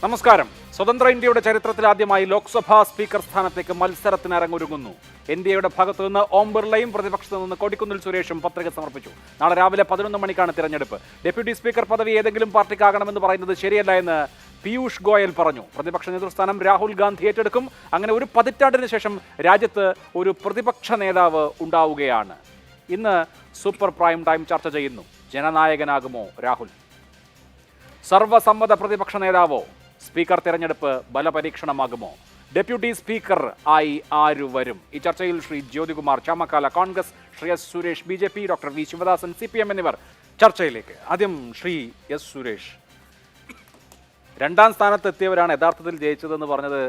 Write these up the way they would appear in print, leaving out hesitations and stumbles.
നമസ്കാരം. സ്വതന്ത്ര ഇന്ത്യയുടെ ചരിത്രത്തിൽ ആദ്യമായി ലോക്സഭാ സ്പീക്കർ സ്ഥാനത്തേക്ക് മത്സരത്തിന് ഇറങ്ങൊരുങ്ങുന്നു. എൻഡിഎയുടെ ഭാഗത്തു നിന്ന് ഓം ബിർളയും പ്രതിപക്ഷത്തു നിന്ന് കൊടിക്കുന്നിൽ സുരേഷും പത്രിക സമർപ്പിച്ചു. നാളെ രാവിലെ 11 മണിക്കാണ് തിരഞ്ഞെടുപ്പ്. ഡെപ്യൂട്ടി സ്പീക്കർ പദവി ഏതെങ്കിലും പാർട്ടിക്കാകണമെന്ന് പറയുന്നത് ശരിയല്ല എന്ന് പീയൂഷ് ഗോയൽ പറഞ്ഞു. പ്രതിപക്ഷ നേതൃസ്ഥാനം രാഹുൽ ഗാന്ധി ഏറ്റെടുക്കും. അങ്ങനെ ഒരു പതിറ്റാണ്ടിന് ശേഷം രാജ്യത്ത് ഒരു പ്രതിപക്ഷ നേതാവ് ഉണ്ടാവുകയാണ്. ഇന്ന് സൂപ്പർ പ്രൈം ടൈം ചർച്ച ചെയ്യുന്നു. ജനനായകനാകുമോ രാഹുൽ? സർവസമ്മത പ്രതിപക്ഷ നേതാവോ? സ്പീക്കർ തെരഞ്ഞെടുപ്പ് ബലപരീക്ഷണമാകുമോ? ഡെപ്യൂട്ടി സ്പീക്കർ ആയി ആരു വരും? ഈ ചർച്ചയിൽ Shri Jyothikumar Chamakkala Congress, Shri S Suresh BJP, doctor V Sivadasan CPM എന്നിവർ ചർച്ചയിലേക്ക്. ആദ്യം ശ്രീ എസ് സുരേഷ്. രണ്ടാം സ്ഥാനത്ത് എത്തിയവരാണ് യഥാർത്ഥത്തിൽ ജയിച്ചതെന്ന് പറഞ്ഞത്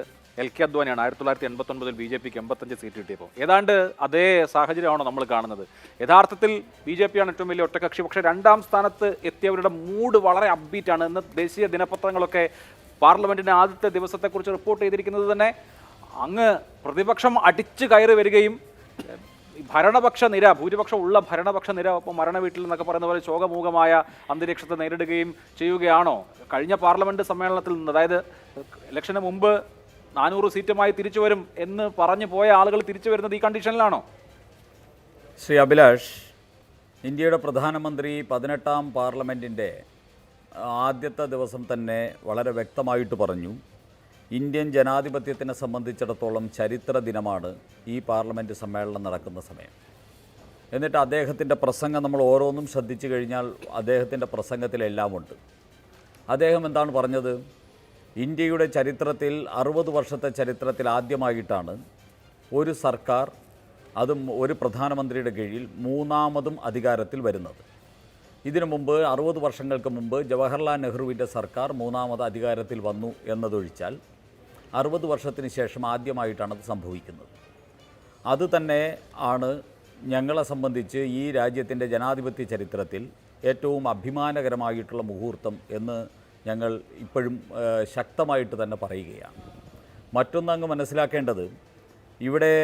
LK അദ്വാനിയാണ്. 1989 BJPക്ക് 85 സീറ്റ് കിട്ടിയപ്പോൾ ഏതാണ്ട് അതേ സാഹചര്യമാണോ നമ്മൾ കാണുന്നത്? യഥാർത്ഥത്തിൽ BJP ആണ് ഏറ്റവും വലിയ ഒറ്റകക്ഷി. പക്ഷേ രണ്ടാം സ്ഥാനത്ത് എത്തിയവരുടെ മൂഡ് വളരെ അപ്ബീറ്റാണ്. ഇന്ന് ദേശീയ ദിനപത്രങ്ങളൊക്കെ പാർലമെന്റിന്റെ ആദ്യത്തെ ദിവസത്തെക്കുറിച്ച് റിപ്പോർട്ട് ചെയ്തിരിക്കുന്നത് തന്നെ അങ്ങ് പ്രതിപക്ഷം അടിച്ചു കയറി വരികയും ഭരണപക്ഷ നിര, ഭൂരിപക്ഷം ഉള്ള ഭരണപക്ഷ നിര ഇപ്പോൾ മരണ വീട്ടിൽ എന്നൊക്കെ പറയുന്ന പോലെ ശോകമൂകമായ അന്തരീക്ഷത്തെ നേരിടുകയും ചെയ്യുകയാണോ? കഴിഞ്ഞ പാർലമെന്റ് സമ്മേളനത്തിൽ നിന്ന്, അതായത് ഇലക്ഷന് മുമ്പ് 400 സീറ്റുമായി തിരിച്ചു വരും എന്ന് പറഞ്ഞു പോയ ആളുകൾ തിരിച്ചു വരുന്നത് ഈ കണ്ടീഷനിലാണോ? ശ്രീ അഭിലാഷ്, ഇന്ത്യയുടെ പ്രധാനമന്ത്രി 18ാം പാർലമെൻറ്റിൻ്റെ ആദ്യത്തെ ദിവസം തന്നെ വളരെ വ്യക്തമായിട്ട് പറഞ്ഞു, ഇന്ത്യൻ ജനാധിപത്യത്തിനെ സംബന്ധിച്ചിടത്തോളം ചരിത്ര ദിനമാണ് ഈ പാർലമെൻറ്റ് സമ്മേളനം നടക്കുന്ന സമയം. എന്നിട്ട് അദ്ദേഹത്തിൻ്റെ പ്രസംഗം നമ്മൾ ഓരോന്നും ശ്രദ്ധിച്ചു കഴിഞ്ഞാൽ അദ്ദേഹത്തിൻ്റെ പ്രസംഗത്തിലെല്ലാമുണ്ട്. അദ്ദേഹം എന്താണ് പറഞ്ഞത്? ഇന്ത്യയുടെ ചരിത്രത്തിൽ 60 വർഷത്തെ ചരിത്രത്തിൽ ആദ്യമായിട്ടാണ് ഒരു സർക്കാർ, അതും ഒരു പ്രധാനമന്ത്രിയുടെ കീഴിൽ മൂന്നാമതും അധികാരത്തിൽ വരുന്നത്. ഇതിനു മുമ്പ് 60 വർഷങ്ങൾക്ക് മുമ്പ് ജവഹർലാൽ നെഹ്റുവിൻ്റെ സർക്കാർ മൂന്നാമത് അധികാരത്തിൽ വന്നു എന്നതൊഴിച്ചാൽ 60 വർഷത്തിന് ശേഷം ആദ്യമായിട്ടാണത് സംഭവിക്കുന്നത്. അതുതന്നെ ആണ് ഞങ്ങളെ സംബന്ധിച്ച് ഈ രാജ്യത്തിൻ്റെ ജനാധിപത്യ ചരിത്രത്തിൽ ഏറ്റവും അഭിമാനകരമായിട്ടുള്ള മുഹൂർത്തം എന്ന് ഞങ്ങൾ ഇപ്പോഴും ശക്തമായിട്ട് തന്നെ പറയുകയാണ്. മറ്റൊന്നങ്ങ് മനസ്സിലാക്കേണ്ടത്, ഇവിടെ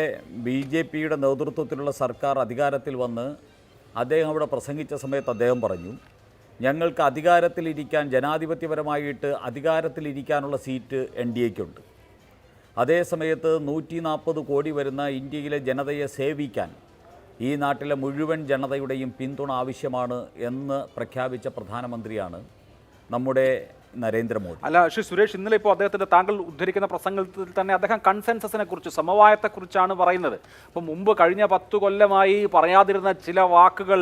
BJPയുടെ നേതൃത്വത്തിലുള്ള സർക്കാർ അധികാരത്തിൽ വന്ന് അദ്ദേഹം അവിടെ പ്രസംഗിച്ച സമയത്ത് അദ്ദേഹം പറഞ്ഞു, ഞങ്ങൾക്ക് അധികാരത്തിലിരിക്കാൻ, ജനാധിപത്യപരമായിട്ട് അധികാരത്തിലിരിക്കാനുള്ള സീറ്റ് NDAയ്ക്കുണ്ട്. അതേ സമയത്ത് 140 കോടി വരുന്ന ഇന്ത്യയിലെ ജനതയെ സേവിക്കാൻ ഈ നാട്ടിലെ മുഴുവൻ ജനതയുടെയും പിന്തുണ ആവശ്യമാണ് എന്ന് പ്രഖ്യാപിച്ച പ്രധാനമന്ത്രിയാണ് നമ്മുടെ നരേന്ദ്രമോദി. അല്ല ശ്രീ സുരേഷ്, ഇന്നലെ ഇപ്പോൾ അദ്ദേഹത്തിൻ്റെ, താങ്കൾ ഉദ്ധരിക്കുന്ന പ്രസംഗത്തിൽ തന്നെ അദ്ദേഹം കൺസെൻസസിനെ കുറിച്ച്, സമവായത്തെക്കുറിച്ചാണ് പറയുന്നത്. അപ്പോൾ മുമ്പ് കഴിഞ്ഞ 10 കൊല്ലമായി പറയാതിരുന്ന ചില വാക്കുകൾ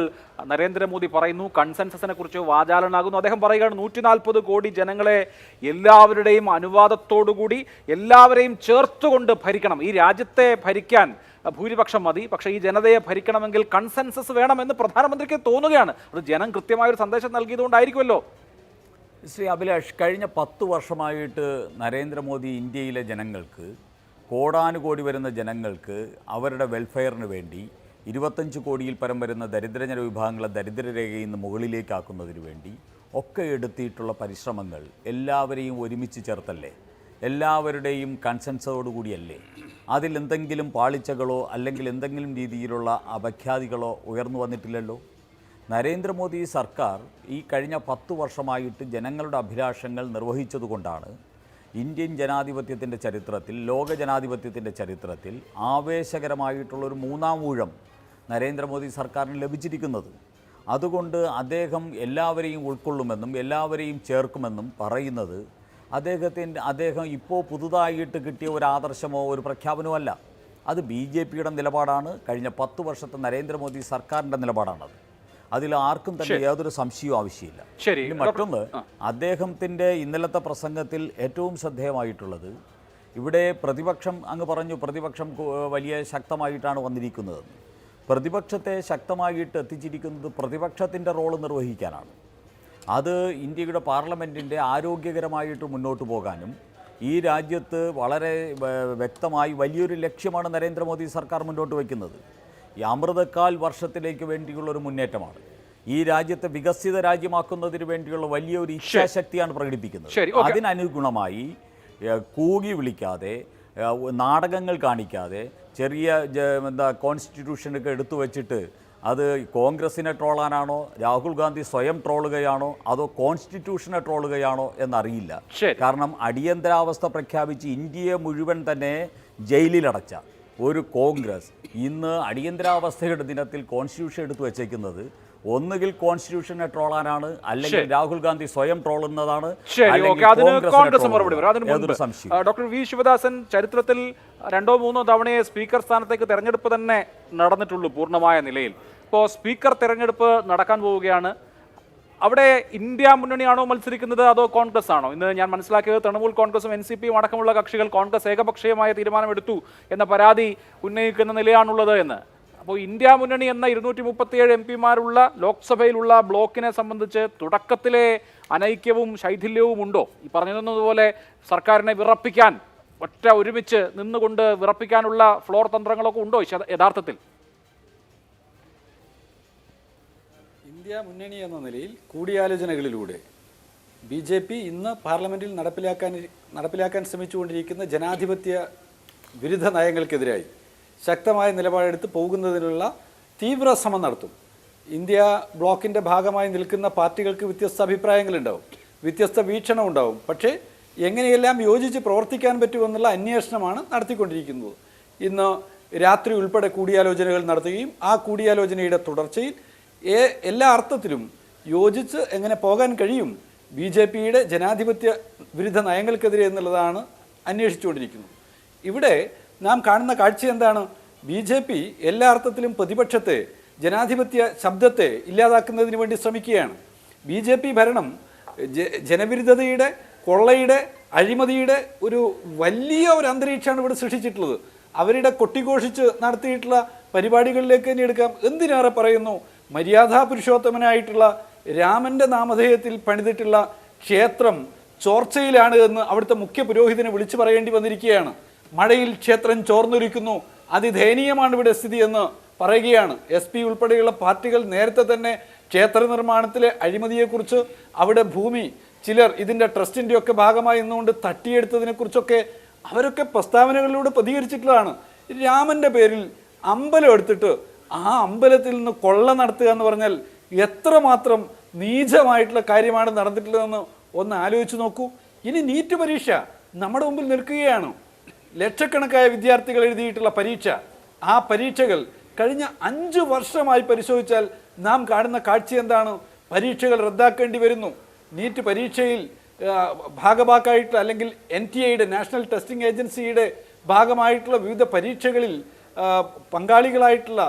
നരേന്ദ്രമോദി പറയുന്നു. കൺസെൻസസിനെ കുറിച്ച് വാചാലനാകുന്നു. അദ്ദേഹം പറയുകയാണ് 140 കോടി ജനങ്ങളെ എല്ലാവരുടെയും അനുവാദത്തോടുകൂടി എല്ലാവരെയും ചേർത്തുകൊണ്ട് ഭരിക്കണം. ഈ രാജ്യത്തെ ഭരിക്കാൻ ഭൂരിപക്ഷം മതി, പക്ഷേ ഈ ജനതയെ ഭരിക്കണമെങ്കിൽ കൺസെൻസസ് വേണമെന്ന് പ്രധാനമന്ത്രിക്ക് തോന്നുകയാണ്. അത് ജനം കൃത്യമായൊരു സന്ദേശം നൽകിയതുകൊണ്ടായിരിക്കുമല്ലോ. ശ്രീ അഭിലാഷ്, കഴിഞ്ഞ 10 വർഷമായിട്ട് നരേന്ദ്രമോദി ഇന്ത്യയിലെ ജനങ്ങൾക്ക്, കോടാനുകോടി വരുന്ന ജനങ്ങൾക്ക് അവരുടെ വെൽഫെയറിന് വേണ്ടി 25 കോടിയിൽ പരം വരുന്ന ദരിദ്രജന വിഭാഗങ്ങളെ ദരിദ്രരേഖയിൽ നിന്ന് മുകളിലേക്കാക്കുന്നതിന് വേണ്ടി ഒക്കെ എടുത്തിട്ടുള്ള പരിശ്രമങ്ങൾ എല്ലാവരെയും ഒരുമിച്ച് ചേർത്തല്ലേ? എല്ലാവരുടെയും കൺസെൻസോടുകൂടിയല്ലേ? അതിലെന്തെങ്കിലും പാളിച്ചകളോ അല്ലെങ്കിൽ എന്തെങ്കിലും രീതിയിലുള്ള അപഖ്യാതികളോ ഉയർന്നു വന്നിട്ടില്ലല്ലോ. നരേന്ദ്രമോദി സർക്കാർ ഈ കഴിഞ്ഞ 10 വർഷമായിട്ട് ജനങ്ങളുടെ അഭിലാഷങ്ങൾ നിർവഹിച്ചതുകൊണ്ടാണ് ഇന്ത്യൻ ജനാധിപത്യത്തിൻ്റെ ചരിത്രത്തിൽ, ലോക ജനാധിപത്യത്തിൻ്റെ ചരിത്രത്തിൽ ആവേശകരമായിട്ടുള്ളൊരു 3ാം ഊഴം നരേന്ദ്രമോദി സർക്കാരിന് ലഭിച്ചിരിക്കുന്നത്. അതുകൊണ്ട് അദ്ദേഹം എല്ലാവരെയും ഉൾക്കൊള്ളുമെന്നും എല്ലാവരെയും ചേർക്കുമെന്നും പറയുന്നത് അദ്ദേഹം ഇപ്പോൾ പുതുതായിട്ട് കിട്ടിയ ഒരു ആദർശമോ ഒരു പ്രഖ്യാപനമോ അല്ല. അത് BJPയുടെ നിലപാടാണ്. കഴിഞ്ഞ 10 വർഷത്തെ നരേന്ദ്രമോദി സർക്കാരിൻ്റെ നിലപാടാണത്. അതിൽ ആർക്കും തന്നെ യാതൊരു സംശയവും ആവശ്യമില്ല. ഇനി മറ്റൊന്ന്, അദ്ദേഹത്തിൻ്റെ ഇന്നലത്തെ പ്രസംഗത്തിൽ ഏറ്റവും ശ്രദ്ധേയമായിട്ടുള്ളത്, ഇവിടെ പ്രതിപക്ഷം, അങ്ങ് പറഞ്ഞു പ്രതിപക്ഷം വലിയ ശക്തമായിട്ടാണ് വന്നിരിക്കുന്നതെന്ന്. പ്രതിപക്ഷത്തെ ശക്തമായിട്ട് എത്തിച്ചിരിക്കുന്നത് പ്രതിപക്ഷത്തിൻ്റെ റോള് നിർവഹിക്കാനാണ്. അത് ഇന്ത്യയുടെ പാർലമെൻറ്റിൻ്റെ ആരോഗ്യകരമായിട്ട് മുന്നോട്ട് പോകാനും ഈ രാജ്യത്ത് വളരെ വ്യക്തമായി വലിയൊരു ലക്ഷ്യമാണ് നരേന്ദ്രമോദി സർക്കാർ മുന്നോട്ട് വയ്ക്കുന്നത്. ഈ അമൃതകാൽ വർഷത്തിലേക്ക് വേണ്ടിയുള്ളൊരു മുന്നേറ്റമാണ്. ഈ രാജ്യത്തെ വികസിത രാജ്യമാക്കുന്നതിന് വേണ്ടിയുള്ള വലിയൊരു ഇച്ഛാശക്തിയാണ് പ്രകടിപ്പിക്കുന്നത്. അതിനനുഗുണമായി കൂകി വിളിക്കാതെ, നാടകങ്ങൾ കാണിക്കാതെ, ചെറിയ കോൺസ്റ്റിറ്റ്യൂഷനൊക്കെ എടുത്തു വച്ചിട്ട് അത് കോൺഗ്രസിനെ ട്രോളാനാണോ, രാഹുൽ ഗാന്ധി സ്വയം ട്രോളുകയാണോ, അതോ കോൺസ്റ്റിറ്റ്യൂഷനെ ട്രോളുകയാണോ എന്നറിയില്ല. കാരണം അടിയന്തരാവസ്ഥ പ്രഖ്യാപിച്ച് ഇന്ത്യയെ മുഴുവൻ തന്നെ ജയിലിലടച്ച ഒരു കോൺഗ്രസ് ഇന്ന് അടിയന്തരാവസ്ഥയുടെ ദിനത്തിൽ കോൺസ്റ്റിറ്റ്യൂഷൻ എടുത്തു വച്ചേക്കുന്നത് ഒന്നുകിൽ കോൺസ്റ്റിറ്റ്യൂഷനെ ട്രോളാനാണ്, അല്ലെങ്കിൽ രാഹുൽ ഗാന്ധി സ്വയം ട്രോളുന്നതാണ്. ഡോക്ടർ വി ശിവദാസൻ, ചരിത്രത്തിൽ 2 or 3 തവണയെ സ്പീക്കർ സ്ഥാനത്തേക്ക് തെരഞ്ഞെടുപ്പ് തന്നെ നടന്നിട്ടുള്ളൂ പൂർണ്ണമായ നിലയിൽ. ഇപ്പോൾ സ്പീക്കർ തെരഞ്ഞെടുപ്പ് നടക്കാൻ പോവുകയാണ്. അവിടെ ഇന്ത്യ മുന്നണിയാണോ മത്സരിക്കുന്നത് അതോ കോൺഗ്രസ് ആണോ? ഇന്ന് ഞാൻ മനസ്സിലാക്കിയത് തൃണമൂൽ കോൺഗ്രസും NCPയും അടക്കമുള്ള കക്ഷികൾ കോൺഗ്രസ് ഏകപക്ഷീയമായ തീരുമാനമെടുത്തു എന്ന പരാതി ഉന്നയിക്കുന്ന നിലയാണുള്ളത് എന്ന്. അപ്പോൾ ഇന്ത്യ മുന്നണി എന്ന 237 MP-മാരുള്ള ലോക്സഭയിലുള്ള ബ്ലോക്കിനെ സംബന്ധിച്ച് തുടക്കത്തിലെ അനൈക്യവും ശൈഥില്യവും ഉണ്ടോ? ഈ പറഞ്ഞതുപോലെ സർക്കാരിനെ വിറപ്പിക്കാൻ ഒരുമിച്ച് നിന്നുകൊണ്ട് വിറപ്പിക്കാനുള്ള ഫ്ലോർ തന്ത്രങ്ങളൊക്കെ ഉണ്ടോ യഥാർത്ഥത്തിൽ? ഇന്ത്യ മുന്നണി എന്ന നിലയിൽ കൂടിയാലോചനകളിലൂടെ BJP ഇന്ന് പാർലമെൻറ്റിൽ നടപ്പിലാക്കാൻ ശ്രമിച്ചുകൊണ്ടിരിക്കുന്ന ജനാധിപത്യ വിരുദ്ധ നയങ്ങൾക്കെതിരായി ശക്തമായ നിലപാടെടുത്ത് പോകുന്നതിനുള്ള തീവ്ര ശ്രമം നടത്തും. ഇന്ത്യ ബ്ലോക്കിൻ്റെ ഭാഗമായി നിൽക്കുന്ന പാർട്ടികൾക്ക് വ്യത്യസ്ത അഭിപ്രായങ്ങളുണ്ടാവും, വ്യത്യസ്ത വീക്ഷണം ഉണ്ടാവും. പക്ഷേ എങ്ങനെയെല്ലാം യോജിച്ച് പ്രവർത്തിക്കാൻ പറ്റുമെന്നുള്ള അന്വേഷണമാണ് നടത്തിക്കൊണ്ടിരിക്കുന്നത്. ഇന്ന് രാത്രി ഉൾപ്പെടെ കൂടിയാലോചനകൾ നടത്തുകയും ആ കൂടിയാലോചനയുടെ തുടർച്ചയിൽ എല്ലാ അർത്ഥത്തിലും യോജിച്ച് എങ്ങനെ പോകാൻ കഴിയും BJPയുടെ ജനാധിപത്യ വിരുദ്ധ നയങ്ങൾക്കെതിരെ എന്നുള്ളതാണ് അന്വേഷിച്ചുകൊണ്ടിരിക്കുന്നത്. ഇവിടെ നാം കാണുന്ന കാഴ്ച എന്താണ്? BJP എല്ലാ അർത്ഥത്തിലും പ്രതിപക്ഷത്തെ, ജനാധിപത്യ ശബ്ദത്തെ ഇല്ലാതാക്കുന്നതിന് വേണ്ടി ശ്രമിക്കുകയാണ്. BJP ഭരണം ജനവിരുദ്ധതയുടെ, കൊള്ളയുടെ, അഴിമതിയുടെ ഒരു വലിയ അന്തരീക്ഷമാണ് ഇവിടെ സൃഷ്ടിച്ചിട്ടുള്ളത്. അവരുടെ കൊട്ടിഘോഷിച്ച് നടത്തിയിട്ടുള്ള പരിപാടികളിലേക്ക് തന്നെ എടുക്കാം. എന്തിനേറെ പറയുന്നു, മര്യാദാ പുരുഷോത്തമനായിട്ടുള്ള രാമൻ്റെ നാമധേയത്തിൽ പണിതിട്ടുള്ള ക്ഷേത്രം ചോർച്ചയിലാണ് എന്ന് അവിടുത്തെ മുഖ്യ പുരോഹിതനെ വിളിച്ചു പറയേണ്ടി വന്നിരിക്കുകയാണ്. മഴയിൽ ക്ഷേത്രം ചോർന്നൊലിക്കുന്നു, അതിദയനീയമാണ് ഇവിടെ സ്ഥിതി എന്ന് പറയുകയാണ്. SP ഉൾപ്പെടെയുള്ള പാർട്ടികൾ നേരത്തെ തന്നെ ക്ഷേത്ര നിർമ്മാണത്തിലെ അഴിമതിയെക്കുറിച്ച്, അവിടെ ഭൂമി ചിലർ ഇതിൻ്റെ ട്രസ്റ്റിൻ്റെയൊക്കെ ഭാഗമായി നിന്നുകൊണ്ട് തട്ടിയെടുത്തതിനെക്കുറിച്ചൊക്കെ അവരൊക്കെ പ്രസ്താവനകളിലൂടെ പ്രതികരിച്ചിട്ടുള്ളതാണ്. രാമൻ്റെ പേരിൽ അമ്പലം എടുത്തിട്ട് ആ അമ്പലത്തിൽ നിന്ന് കൊള്ള നടത്തുക എന്ന് പറഞ്ഞാൽ എത്രമാത്രം നീചമായിട്ടുള്ള കാര്യമാണ് നടന്നിട്ടുള്ളതെന്ന് ഒന്ന് ആലോചിച്ച് നോക്കൂ. ഇനി നീറ്റ് പരീക്ഷ നമ്മുടെ മുമ്പിൽ നിൽക്കുകയാണ്. ലക്ഷക്കണക്കായ വിദ്യാർത്ഥികൾ എഴുതിയിട്ടുള്ള പരീക്ഷ, ആ പരീക്ഷകൾ കഴിഞ്ഞ 5 വർഷമായി പരിശോധിച്ചാൽ നാം കാണുന്ന കാഴ്ച എന്താണ്? പരീക്ഷകൾ റദ്ദാക്കേണ്ടി വരുന്നു. നീറ്റ് പരീക്ഷയിൽ ഭാഗമാക്കായിട്ടുള്ള അല്ലെങ്കിൽ NTAയുടെ നാഷണൽ ടെസ്റ്റിംഗ് ഏജൻസിയുടെ ഭാഗമായിട്ടുള്ള വിവിധ പരീക്ഷകളിൽ പങ്കാളികളായിട്ടുള്ള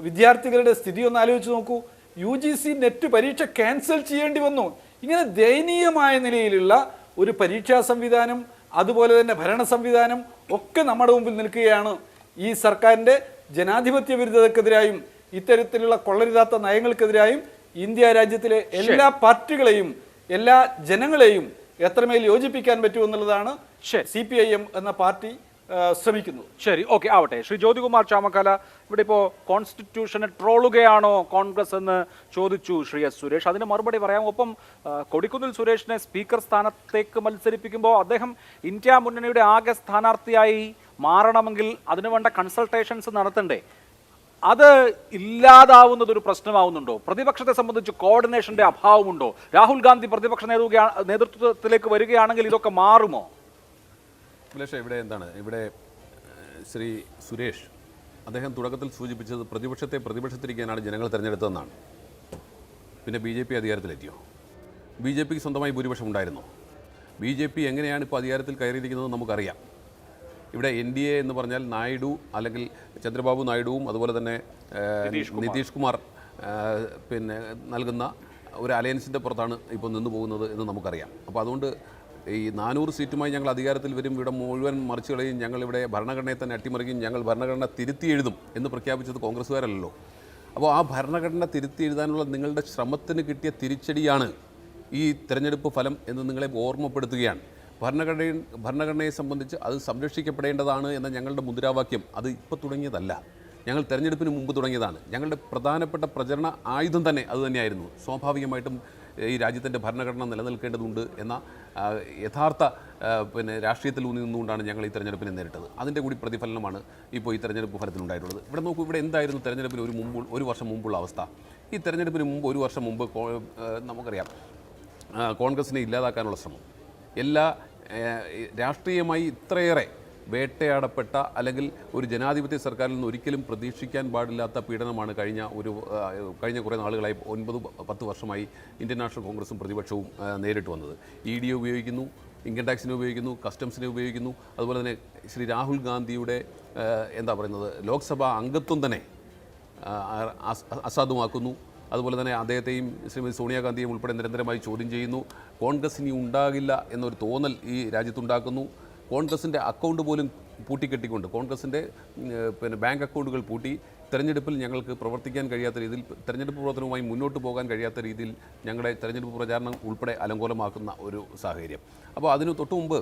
വിദ്യാർത്ഥികളുടെ സ്ഥിതി ഒന്ന് ആലോചിച്ച് നോക്കൂ. UGC നെറ്റ് പരീക്ഷ ക്യാൻസൽ ചെയ്യേണ്ടി വന്നു. ഇങ്ങനെ ദയനീയമായ നിലയിലുള്ള ഒരു പരീക്ഷാ സംവിധാനം, അതുപോലെ തന്നെ ഭരണ സംവിധാനം ഒക്കെ നമ്മുടെ മുമ്പിൽ നിൽക്കുകയാണ്. ഈ സർക്കാരിൻ്റെ ജനാധിപത്യ വിരുദ്ധതക്കെതിരായും ഇത്തരത്തിലുള്ള കൊള്ളരുതാത്ത നയങ്ങൾക്കെതിരായും ഇന്ത്യ രാജ്യത്തിലെ എല്ലാ പാർട്ടികളെയും, എല്ലാ ജനങ്ങളെയും എത്രമേൽ യോജിപ്പിക്കാൻ പറ്റുമെന്നുള്ളതാണ് CPIM എന്ന പാർട്ടി ശ്രമിക്കുന്നു. ശരി, ഓക്കെ, ആവട്ടെ. ശ്രീ ജ്യോതികുമാർ ചാമക്കാല, ഇവിടെ ഇപ്പോൾ കോൺസ്റ്റിറ്റ്യൂഷനെ ട്രോളുകയാണോ കോൺഗ്രസ് എന്ന് ചോദിച്ചു ശ്രീ S. സുരേഷ്. അതിന് മറുപടി പറയാം. ഒപ്പം കൊടിക്കുന്നിൽ സുരേഷിനെ സ്പീക്കർ സ്ഥാനത്തേക്ക് മത്സരിപ്പിക്കുമ്പോൾ അദ്ദേഹം ഇന്ത്യ മുന്നണിയുടെ ആകെ സ്ഥാനാർത്ഥിയായി മാറണമെങ്കിൽ അതിനുവേണ്ട കൺസൾട്ടേഷൻസ് നടത്തണ്ടേ? അത് ഇല്ലാതാവുന്നതൊരു പ്രശ്നമാവുന്നുണ്ടോ? പ്രതിപക്ഷത്തെ സംബന്ധിച്ച് കോർഡിനേഷന്റെ അഭാവമുണ്ടോ? രാഹുൽ ഗാന്ധി പ്രതിപക്ഷ നേതൃത്വത്തിലേക്ക് വരികയാണെങ്കിൽ ഇതൊക്കെ മാറുമോ? ഇവിടെ എന്താണ്, ഇവിടെ ശ്രീ സുരേഷ് അദ്ദേഹം തുടക്കത്തിൽ സൂചിപ്പിച്ചത് പ്രതിപക്ഷത്തിരിക്കാനാണ് ജനങ്ങൾ തിരഞ്ഞെടുത്തതെന്നാണ്. പിന്നെ BJP അധികാരത്തിലെത്തിയോ? BJPക്ക് സ്വന്തമായി ഭൂരിപക്ഷം ഉണ്ടായിരുന്നോ? BJP എങ്ങനെയാണ് ഇപ്പോൾ അധികാരത്തിൽ കയറിയിരിക്കുന്നത് നമുക്കറിയാം. ഇവിടെ NDA എന്ന് പറഞ്ഞാൽ നായിഡു അല്ലെങ്കിൽ ചന്ദ്രബാബു നായിഡുവും അതുപോലെ തന്നെ നിതീഷ് കുമാർ പിന്നെ നൽകുന്ന ഒരു അലയൻസിൻ്റെ പുറത്താണ് ഇപ്പോൾ നിന്ന് പോകുന്നത് എന്ന് നമുക്കറിയാം. അപ്പോൾ അതുകൊണ്ട് ഈ 400 സീറ്റുമായി ഞങ്ങൾ അധികാരത്തിൽ വരും, ഇവിടെ മുഴുവൻ മറിച്ച് കളയും, ഞങ്ങളിവിടെ ഭരണഘടനയെ തന്നെ അട്ടിമറിക്കും, ഞങ്ങൾ ഭരണഘടന തിരുത്തി എഴുതും എന്ന് പ്രഖ്യാപിച്ചത് കോൺഗ്രസ്സുകാരല്ലോ. അപ്പോൾ ആ ഭരണഘടന തിരുത്തി എഴുതാനുള്ള നിങ്ങളുടെ ശ്രമത്തിന് കിട്ടിയ തിരിച്ചടിയാണ് ഈ തെരഞ്ഞെടുപ്പ് ഫലം എന്ന് നിങ്ങളെ ഓർമ്മപ്പെടുത്തുകയാണ്. ഭരണഘടനയെ സംബന്ധിച്ച് അത് സംരക്ഷിക്കപ്പെടേണ്ടതാണ് എന്ന ഞങ്ങളുടെ മുദ്രാവാക്യം അത് ഇപ്പോൾ തുടങ്ങിയതല്ല, ഞങ്ങൾ തെരഞ്ഞെടുപ്പിന് മുമ്പ് തുടങ്ങിയതാണ്. ഞങ്ങളുടെ പ്രധാനപ്പെട്ട പ്രചരണ ആയുധം തന്നെ അതുതന്നെയായിരുന്നു. സ്വാഭാവികമായിട്ടും ഈ രാജ്യത്തിൻ്റെ ഭരണഘടന നിലനിൽക്കേണ്ടതുണ്ട് എന്ന യഥാർത്ഥ രാഷ്ട്രീയത്തിൽ ഊന്നി നിന്നുകൊണ്ടാണ് ഞങ്ങൾ ഈ തെരഞ്ഞെടുപ്പിനെ നേരിട്ടത്. അതിൻ്റെ കൂടി പ്രതിഫലനമാണ് ഇപ്പോൾ ഈ തെരഞ്ഞെടുപ്പ് ഫലത്തിലുണ്ടായിട്ടുള്ളത്. ഇവിടെ നോക്കൂ, ഇവിടെ എന്തായിരുന്നു തെരഞ്ഞെടുപ്പിന് ഒരു വർഷം മുമ്പുള്ള അവസ്ഥ? ഈ തെരഞ്ഞെടുപ്പിന് മുമ്പ് ഒരു വർഷം മുമ്പ് നമുക്കറിയാം കോൺഗ്രസിനെ ഇല്ലാതാക്കാനുള്ള ശ്രമം, എല്ലാ രാഷ്ട്രീയമായി ഇത്രയേറെ വേട്ടയാടപ്പെട്ട അല്ലെങ്കിൽ ഒരു ജനാധിപത്യ സർക്കാരിൽ നിന്ന് ഒരിക്കലും പ്രതീക്ഷിക്കാൻ പാടില്ലാത്ത പീഡനമാണ് കഴിഞ്ഞ കുറേ നാളുകളായി 9-10 വർഷമായി ഇന്ത്യൻ നാഷണൽ കോൺഗ്രസും പ്രതിപക്ഷവും നേരിട്ട് വന്നത്. ED ഉപയോഗിക്കുന്നു, ഇൻകം ടാക്സിനെ ഉപയോഗിക്കുന്നു, കസ്റ്റംസിനെ ഉപയോഗിക്കുന്നു. അതുപോലെ തന്നെ ശ്രീ രാഹുൽ ഗാന്ധിയുടെ ലോക്സഭാ അംഗത്വം തന്നെ അസാധുവാക്കുന്നു. അതുപോലെ തന്നെ അദ്ദേഹത്തെയും ശ്രീമതി സോണിയാഗാന്ധിയും ഉൾപ്പെടെ നിരന്തരമായി ചോദ്യം ചെയ്യുന്നു. കോൺഗ്രസ് ഇനി ഉണ്ടാകില്ല എന്നൊരു തോന്നൽ ഈ രാജ്യത്തുണ്ടാക്കുന്നു. കോൺഗ്രസിൻ്റെ അക്കൗണ്ട് പോലും പൂട്ടിക്കെട്ടിക്കൊണ്ട്, കോൺഗ്രസിൻ്റെ ബാങ്ക് അക്കൗണ്ടുകൾ പൂട്ടി, തെരഞ്ഞെടുപ്പിൽ ഞങ്ങൾക്ക് പ്രവർത്തിക്കാൻ കഴിയാത്ത രീതിയിൽ, തെരഞ്ഞെടുപ്പ് പ്രവർത്തനവുമായി മുന്നോട്ട് പോകാൻ കഴിയാത്ത രീതിയിൽ ഞങ്ങളുടെ തെരഞ്ഞെടുപ്പ് പ്രചാരണം ഉൾപ്പെടെ അലങ്കോലമാക്കുന്ന ഒരു സാഹചര്യം. അപ്പോൾ അതിന് തൊട്ടു മുമ്പ്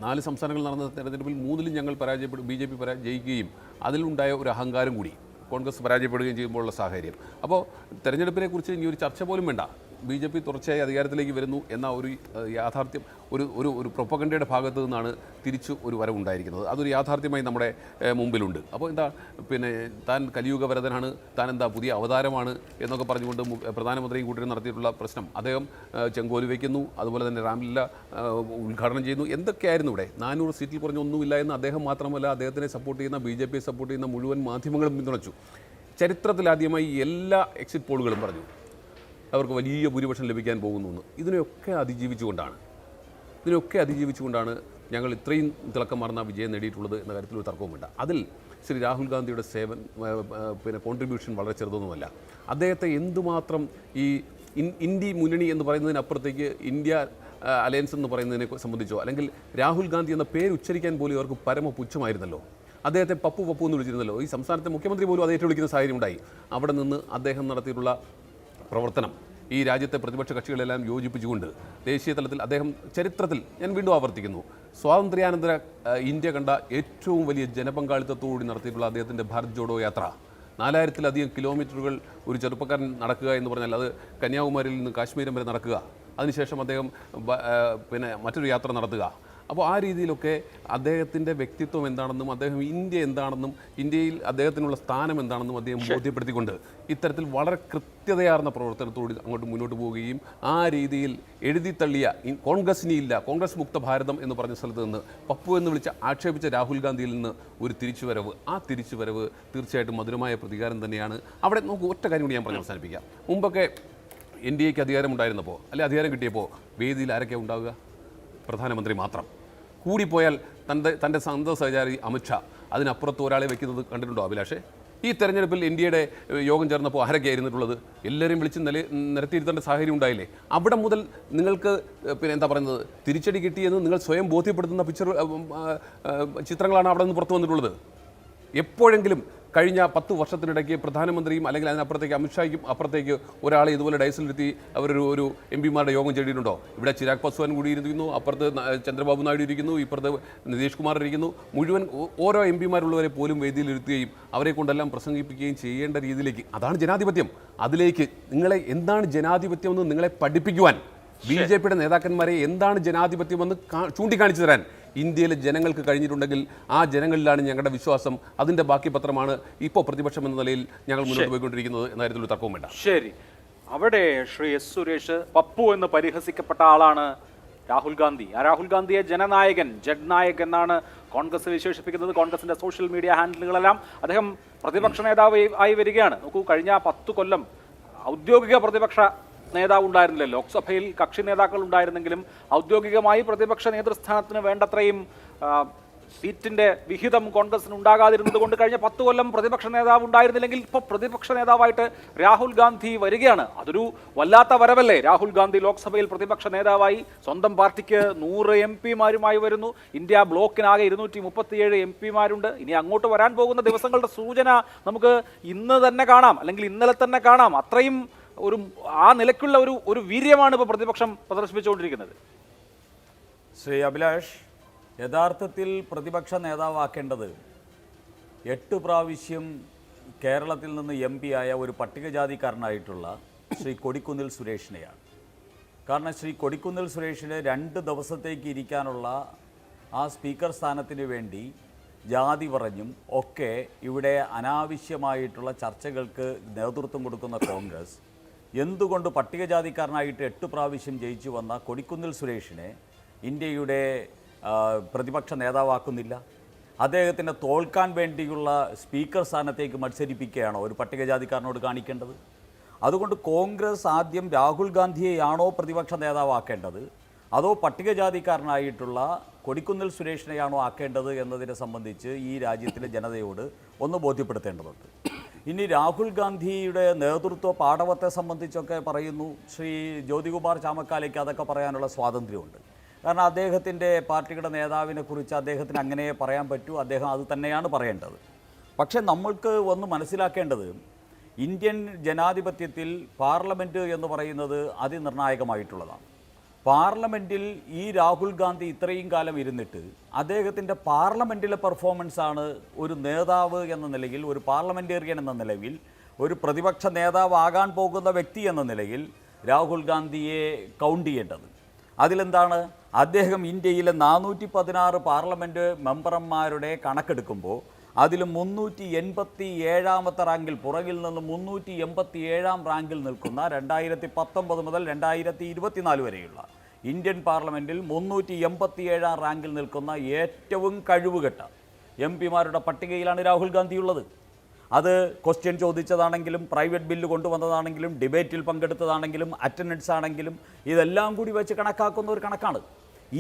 4 സംസ്ഥാനങ്ങളിൽ നടന്ന തെരഞ്ഞെടുപ്പിൽ 3ലും ഞങ്ങൾ BJP ജയിക്കുകയും അതിലുണ്ടായ ഒരു അഹങ്കാരം കൂടി കോൺഗ്രസ് പരാജയപ്പെടുകയും ചെയ്യുമ്പോഴുള്ള സാഹചര്യം. അപ്പോൾ തെരഞ്ഞെടുപ്പിനെക്കുറിച്ച് ഇനി ഒരു ചർച്ച പോലും വേണ്ട. BJP തുടർച്ചയായി അധികാരത്തിലേക്ക് വരുന്നു എന്ന ഒരു യാഥാർത്ഥ്യം ഒരു പ്രൊപ്പഗണ്ടയുടെ ഭാഗത്തു നിന്നാണ് തിരിച്ചു ഒരു വരവുണ്ടായിരിക്കുന്നത്. അതൊരു യാഥാർത്ഥ്യമായി നമ്മുടെ മുമ്പിലുണ്ട്. അപ്പോൾ എന്താ താൻ കലിയുഗവരതനാണ്, താൻ എന്താ പുതിയ അവതാരമാണ് എന്നൊക്കെ പറഞ്ഞുകൊണ്ട് പ്രധാനമന്ത്രിയും കൂട്ടരും നടത്തിയിട്ടുള്ള പ്രശ്നം, അദ്ദേഹം ചെങ്കോല് വയ്ക്കുന്നു, അതുപോലെ തന്നെ രാംലീല ഉദ്ഘാടനം ചെയ്യുന്നു. എന്തൊക്കെയായിരുന്നു ഇവിടെ? 400 സീറ്റിൽ കുറഞ്ഞൊന്നുമില്ല എന്ന് അദ്ദേഹം മാത്രമല്ല, അദ്ദേഹത്തിനെ സപ്പോർട്ട് ചെയ്യുന്ന BJP സപ്പോർട്ട് ചെയ്യുന്ന മുഴുവൻ മാധ്യമങ്ങളും പിന്തുണച്ചു. ചരിത്രത്തിലാദ്യമായി എല്ലാ എക്സിറ്റ് പോളുകളും പറഞ്ഞു അവർക്ക് വലിയ ഭൂരിപക്ഷം ലഭിക്കാൻ പോകുന്നു എന്ന്. ഇതിനെയൊക്കെ അതിജീവിച്ചുകൊണ്ടാണ് ഞങ്ങൾ ഇത്രയും തിളക്കമാർന്ന വിജയം നേടിയിട്ടുള്ളത് എന്ന കാര്യത്തിൽ ഒരു തർക്കവുമില്ല. അതിൽ ശ്രീ രാഹുൽ ഗാന്ധിയുടെ കോൺട്രിബ്യൂഷൻ വളരെ ചെറുതൊന്നുമല്ല. അദ്ദേഹത്തെ എന്തുമാത്രം ഈ ഇന്ത്യ മുന്നണി എന്ന് പറയുന്നതിനപ്പുറത്തേക്ക് ഇന്ത്യ അലയൻസ് എന്ന് പറയുന്നതിനെ സംബന്ധിച്ചോ, അല്ലെങ്കിൽ രാഹുൽ ഗാന്ധി എന്ന പേര് ഉച്ചരിക്കാൻ പോലും അവർക്ക് പരമപുച്ഛമായിരുന്നല്ലോ. അദ്ദേഹത്തെ പപ്പു എന്ന് വിളിച്ചിരുന്നല്ലോ. ഈ സംസ്ഥാനത്തെ മുഖ്യമന്ത്രി പോലും അദ്ദേഹത്തെ വിളിക്കുന്ന സാഹചര്യം ഉണ്ടായി. അവിടെ നിന്ന് അദ്ദേഹം നടത്തിയിട്ടുള്ള പ്രവർത്തനം ഈ രാജ്യത്തെ പ്രതിപക്ഷ കക്ഷികളെല്ലാം യോജിപ്പിച്ചുകൊണ്ട് ദേശീയ തലത്തിൽ അദ്ദേഹം ചരിത്രത്തിൽ, ഞാൻ വീണ്ടും ആവർത്തിക്കുന്നു, സ്വാതന്ത്ര്യാനന്തര ഇന്ത്യ കണ്ട ഏറ്റവും വലിയ ജനപങ്കാളിത്തത്തോടുകൂടി നടത്തിയിട്ടുള്ള അദ്ദേഹത്തിൻ്റെ ഭാരത് ജോഡോ യാത്ര, 4000-ലധികം കിലോമീറ്ററുകൾ ഒരു ചെറുപ്പക്കാരൻ നടക്കുക എന്ന് പറഞ്ഞാൽ അത് കന്യാകുമാരിയിൽ നിന്ന് കാശ്മീരം വരെ നടക്കുക, അതിനുശേഷം അദ്ദേഹം മറ്റൊരു യാത്ര നടത്തുക. അപ്പോൾ ആ രീതിയിലൊക്കെ അദ്ദേഹത്തിൻ്റെ വ്യക്തിത്വം എന്താണെന്നും അദ്ദേഹം ഇന്ത്യ എന്താണെന്നും ഇന്ത്യയിൽ അദ്ദേഹത്തിനുള്ള സ്ഥാനം എന്താണെന്നും അദ്ദേഹം ബോധ്യപ്പെടുത്തിക്കൊണ്ട് ഇത്തരത്തിൽ വളരെ കൃത്യതയാർന്ന പ്രവർത്തനത്തോട് അങ്ങോട്ട് മുന്നോട്ട് പോവുകയും ആ രീതിയിൽ എഴുതിത്തള്ളിയ കോൺഗ്രസിനിയില്ല, കോൺഗ്രസ് മുക്ത ഭാരതം എന്ന് പറഞ്ഞ സ്ഥലത്ത് നിന്ന് പപ്പു എന്ന് വിളിച്ച് ആക്ഷേപിച്ച രാഹുൽ ഗാന്ധിയിൽ നിന്ന് ഒരു തിരിച്ചുവരവ്, ആ തിരിച്ചുവരവ് തീർച്ചയായിട്ടും മധുരമായ പ്രതികാരം തന്നെയാണ്. അവിടെ നമുക്ക് ഒറ്റ കാര്യം കൂടി ഞാൻ പറഞ്ഞ് അവസാനിപ്പിക്കാം. മുമ്പൊക്കെ NDAക്ക് അധികാരമുണ്ടായിരുന്നപ്പോൾ, അല്ലെങ്കിൽ അധികാരം കിട്ടിയപ്പോൾ വേദിയിൽ ആരൊക്കെയാണ് ഉണ്ടാവുക? പ്രധാനമന്ത്രി മാത്രം. കൂടിപ്പോയാൽ തൻ്റെ സ്വന്തം സഹചാരി അമിത്ഷാ, അതിനപ്പുറത്ത് ഒരാളെ വെക്കുന്നത് കണ്ടിട്ടുണ്ടോ അഭിലാഷേ? ഈ തെരഞ്ഞെടുപ്പിൽ NDAയുടെ യോഗം ചേർന്നപ്പോൾ ആരൊക്കെയായിരുന്നിട്ടുള്ളത്? എല്ലാവരെയും വിളിച്ച് നിരത്തിയിരുത്തേണ്ട സാഹചര്യം ഉണ്ടായില്ലേ? അവിടെ മുതൽ നിങ്ങൾക്ക് തിരിച്ചടി കിട്ടിയെന്ന് നിങ്ങൾ സ്വയം ബോധ്യപ്പെടുത്തുന്ന ചിത്രങ്ങളാണ് അവിടെ നിന്ന് പുറത്തു വന്നിട്ടുള്ളത്. എപ്പോഴെങ്കിലും കഴിഞ്ഞ 10 വർഷത്തിനിടയ്ക്ക് പ്രധാനമന്ത്രിയും അല്ലെങ്കിൽ അതിനപ്പുറത്തേക്ക് അമിത്ഷായ്ക്കും അപ്പുറത്തേക്ക് ഒരാളെ ഇതുപോലെ ഡയസിലിരുത്തി അവരൊരു MP-മാരുടെ യോഗം ചേടിയിട്ടുണ്ടോ? ഇവിടെ ചിരാഗ് പാസ്വാൻ കൂടി ഇരിക്കുന്നു, അപ്പുറത്ത് ചന്ദ്രബാബു നായിഡു ഇരിക്കുന്നു, ഇപ്പുറത്ത് നിതീഷ് കുമാർ ഇരിക്കുന്നു. മുഴുവൻ ഓരോ MP-മാരുള്ളവരെ പോലും വേദിയിലിരുത്തുകയും അവരെ കൊണ്ടെല്ലാം പ്രസംഗിപ്പിക്കുകയും ചെയ്യേണ്ട രീതിയിലേക്ക്, അതാണ് ജനാധിപത്യം. അതിലേക്ക് നിങ്ങളെ എന്താണ് ജനാധിപത്യം എന്ന് നിങ്ങളെ പഠിപ്പിക്കുവാൻ BJPയുടെ നേതാക്കന്മാരെ എന്താണ് ജനാധിപത്യമെന്ന് ചൂണ്ടിക്കാണിച്ചു തരാൻ ഇന്ത്യയിലെ ജനങ്ങൾക്ക് കഴിഞ്ഞിട്ടുണ്ടെങ്കിൽ ആ ജനങ്ങളിലാണ് ഞങ്ങളുടെ വിശ്വാസം. അതിൻ്റെ ബാക്കി പത്രമാണ് ഇപ്പോൾ പ്രതിപക്ഷം എന്ന നിലയിൽ ഞങ്ങൾ മുന്നോട്ട് പോയിക്കൊണ്ടിരിക്കുന്നത് എന്ന കാര്യത്തിൽ തർക്കവും വേണ്ട. ശരി, അവിടെ ശ്രീ S. സുരേഷ്, പപ്പു എന്ന് പരിഹസിക്കപ്പെട്ട ആളാണ് രാഹുൽ ഗാന്ധി. ആ രാഹുൽ ഗാന്ധിയെ ജനനായകൻ, ജഡ്നായക് എന്നാണ് കോൺഗ്രസ് വിശേഷിപ്പിക്കുന്നത്. കോൺഗ്രസിന്റെ സോഷ്യൽ മീഡിയ ഹാൻഡിലുകളെല്ലാം അദ്ദേഹം പ്രതിപക്ഷ നേതാവ് ആയി വരികയാണ്. നോക്കൂ, കഴിഞ്ഞ 10 കൊല്ലം ഔദ്യോഗിക പ്രതിപക്ഷ നേതാവ് ഉണ്ടായിരുന്നില്ല. ലോക്സഭയിൽ കക്ഷി നേതാക്കൾ ഉണ്ടായിരുന്നെങ്കിലും ഔദ്യോഗികമായി പ്രതിപക്ഷ നേതൃസ്ഥാനത്തിന് വേണ്ടത്രയും സീറ്റിന്റെ വിഹിതം കോൺഗ്രസിന് ഉണ്ടാകാതിരുന്നത് കൊണ്ട് കഴിഞ്ഞ 10 കൊല്ലം പ്രതിപക്ഷ നേതാവ് ഉണ്ടായിരുന്നില്ലെങ്കിൽ ഇപ്പോൾ പ്രതിപക്ഷ നേതാവായിട്ട് രാഹുൽ ഗാന്ധി വരികയാണ്. അതൊരു വല്ലാത്ത വരവല്ലേ? രാഹുൽ ഗാന്ധി ലോക്സഭയിൽ പ്രതിപക്ഷ നേതാവായി, സ്വന്തം പാർട്ടിക്ക് 100 MP-മാരുമായി വരുന്നു. ഇന്ത്യ ബ്ലോക്കിനാകെ 237 MP-മാരുണ്ട്. ഇനി അങ്ങോട്ട് വരാൻ പോകുന്ന ദിവസങ്ങളുടെ സൂചന നമുക്ക് ഇന്ന് തന്നെ കാണാം, അല്ലെങ്കിൽ ഇന്നലെ തന്നെ കാണാം. അത്രയും ആ നിലയ്ക്കുള്ള ഒരു വീര്യമാണ് ഇപ്പോൾ പ്രതിപക്ഷം പ്രദർശിപ്പിച്ചുകൊണ്ടിരിക്കുന്നത്. ശ്രീ അഭിലാഷ്, യഥാർത്ഥത്തിൽ പ്രതിപക്ഷ നേതാവാക്കേണ്ടത് 8 പ്രാവശ്യം കേരളത്തിൽ നിന്ന് MP ആയ ഒരു പട്ടികജാതിക്കാരനായിട്ടുള്ള ശ്രീ കൊടിക്കുന്നിൽ സുരേഷിനെയാണ്. കാരണം ശ്രീ കൊടിക്കുന്നിൽ സുരേഷിന് 2 ദിവസത്തേക്ക് ഇരിക്കാനുള്ള ആ സ്പീക്കർ സ്ഥാനത്തിന് വേണ്ടി ജാതി പറഞ്ഞും ഒക്കെ ഇവിടെ അനാവശ്യമായിട്ടുള്ള ചർച്ചകൾക്ക് നേതൃത്വം കൊടുക്കുന്ന കോൺഗ്രസ് എന്തുകൊണ്ട് പട്ടികജാതിക്കാരനായിട്ട് 8 പ്രാവശ്യം ജയിച്ചു വന്ന കൊടിക്കുന്നിൽ സുരേഷിനെ ഇന്ത്യയുടെ പ്രതിപക്ഷ നേതാവാക്കുന്നില്ല? അദ്ദേഹത്തിനെ തോൽക്കാൻ വേണ്ടിയുള്ള സ്പീക്കർ സ്ഥാനത്തേക്ക് മത്സരിപ്പിക്കുകയാണോ ഒരു പട്ടികജാതിക്കാരനോട് കാണിക്കേണ്ടത്? അതുകൊണ്ട് കോൺഗ്രസ് ആദ്യം രാഹുൽ ഗാന്ധിയെയാണോ പ്രതിപക്ഷ നേതാവാക്കേണ്ടത്, അതോ പട്ടികജാതിക്കാരനായിട്ടുള്ള കൊടിക്കുന്നിൽ സുരേഷിനെയാണോ ആക്കേണ്ടത് എന്നതിനെ സംബന്ധിച്ച് ഈ രാജ്യത്തിലെ ജനതയോട് ഒന്ന് ബോധ്യപ്പെടുത്തേണ്ടതുണ്ട്. ഇനി രാഹുൽ ഗാന്ധിയുടെ നേതൃത്വ പാടവത്തെ സംബന്ധിച്ചൊക്കെ പറയുന്നു. ശ്രീ ജ്യോതികുമാർ ചാമക്കാലയ്ക്ക് അതൊക്കെ പറയാനുള്ള സ്വാതന്ത്ര്യമുണ്ട്. കാരണം അദ്ദേഹത്തിൻ്റെ പാർട്ടിയുടെ നേതാവിനെ കുറിച്ച് അദ്ദേഹത്തിന് അങ്ങനെ പറയാൻ പറ്റൂ, അദ്ദേഹം അത് തന്നെയാണ് പറയേണ്ടത്. പക്ഷേ നമ്മൾക്ക് ഒന്ന് മനസ്സിലാക്കേണ്ടത്, ഇന്ത്യൻ ജനാധിപത്യത്തിൽ പാർലമെൻറ്റ് എന്ന് പറയുന്നത് അതിനിർണായകമായിട്ടുള്ളതാണ്. പാർലമെൻറ്റിൽ ഈ രാഹുൽ ഗാന്ധി ഇത്രയും കാലം ഇരുന്നിട്ട് അദ്ദേഹത്തിൻ്റെ പാർലമെൻറ്റിലെ പെർഫോമൻസാണ് ഒരു നേതാവ് എന്ന നിലയിൽ, ഒരു പാർലമെൻറ്റേറിയൻ എന്ന നിലയിൽ, ഒരു പ്രതിപക്ഷ നേതാവാകാൻ പോകുന്ന വ്യക്തി എന്ന നിലയിൽ രാഹുൽ ഗാന്ധിയെ കൗണ്ട് ചെയ്യേണ്ടത്. അതിലെന്താണ്, അദ്ദേഹം ഇന്ത്യയിലെ 416 പാർലമെൻറ്റ് മെമ്പർമാരുടെ കണക്കെടുക്കുമ്പോൾ അതിൽ 387ാമത്തെ റാങ്കിൽ, പുറകിൽ നിന്ന് 387ാം റാങ്കിൽ നിൽക്കുന്ന 2019 മുതൽ 2024 വരെയുള്ള ഇന്ത്യൻ പാർലമെൻറ്റിൽ 387ാം റാങ്കിൽ നിൽക്കുന്ന ഏറ്റവും കഴിവുകെട്ട MP-മാരുടെ പട്ടികയിലാണ് രാഹുൽ ഗാന്ധിയുള്ളത്. അത് ക്വസ്റ്റ്യൻ ചോദിച്ചതാണെങ്കിലും, പ്രൈവറ്റ് ബില്ല് കൊണ്ടുവന്നതാണെങ്കിലും, ഡിബേറ്റിൽ പങ്കെടുത്തതാണെങ്കിലും, അറ്റൻഡൻസ് ആണെങ്കിലും ഇതെല്ലാം കൂടി വെച്ച് കണക്കാക്കുന്ന ഒരു കണക്കാണ്.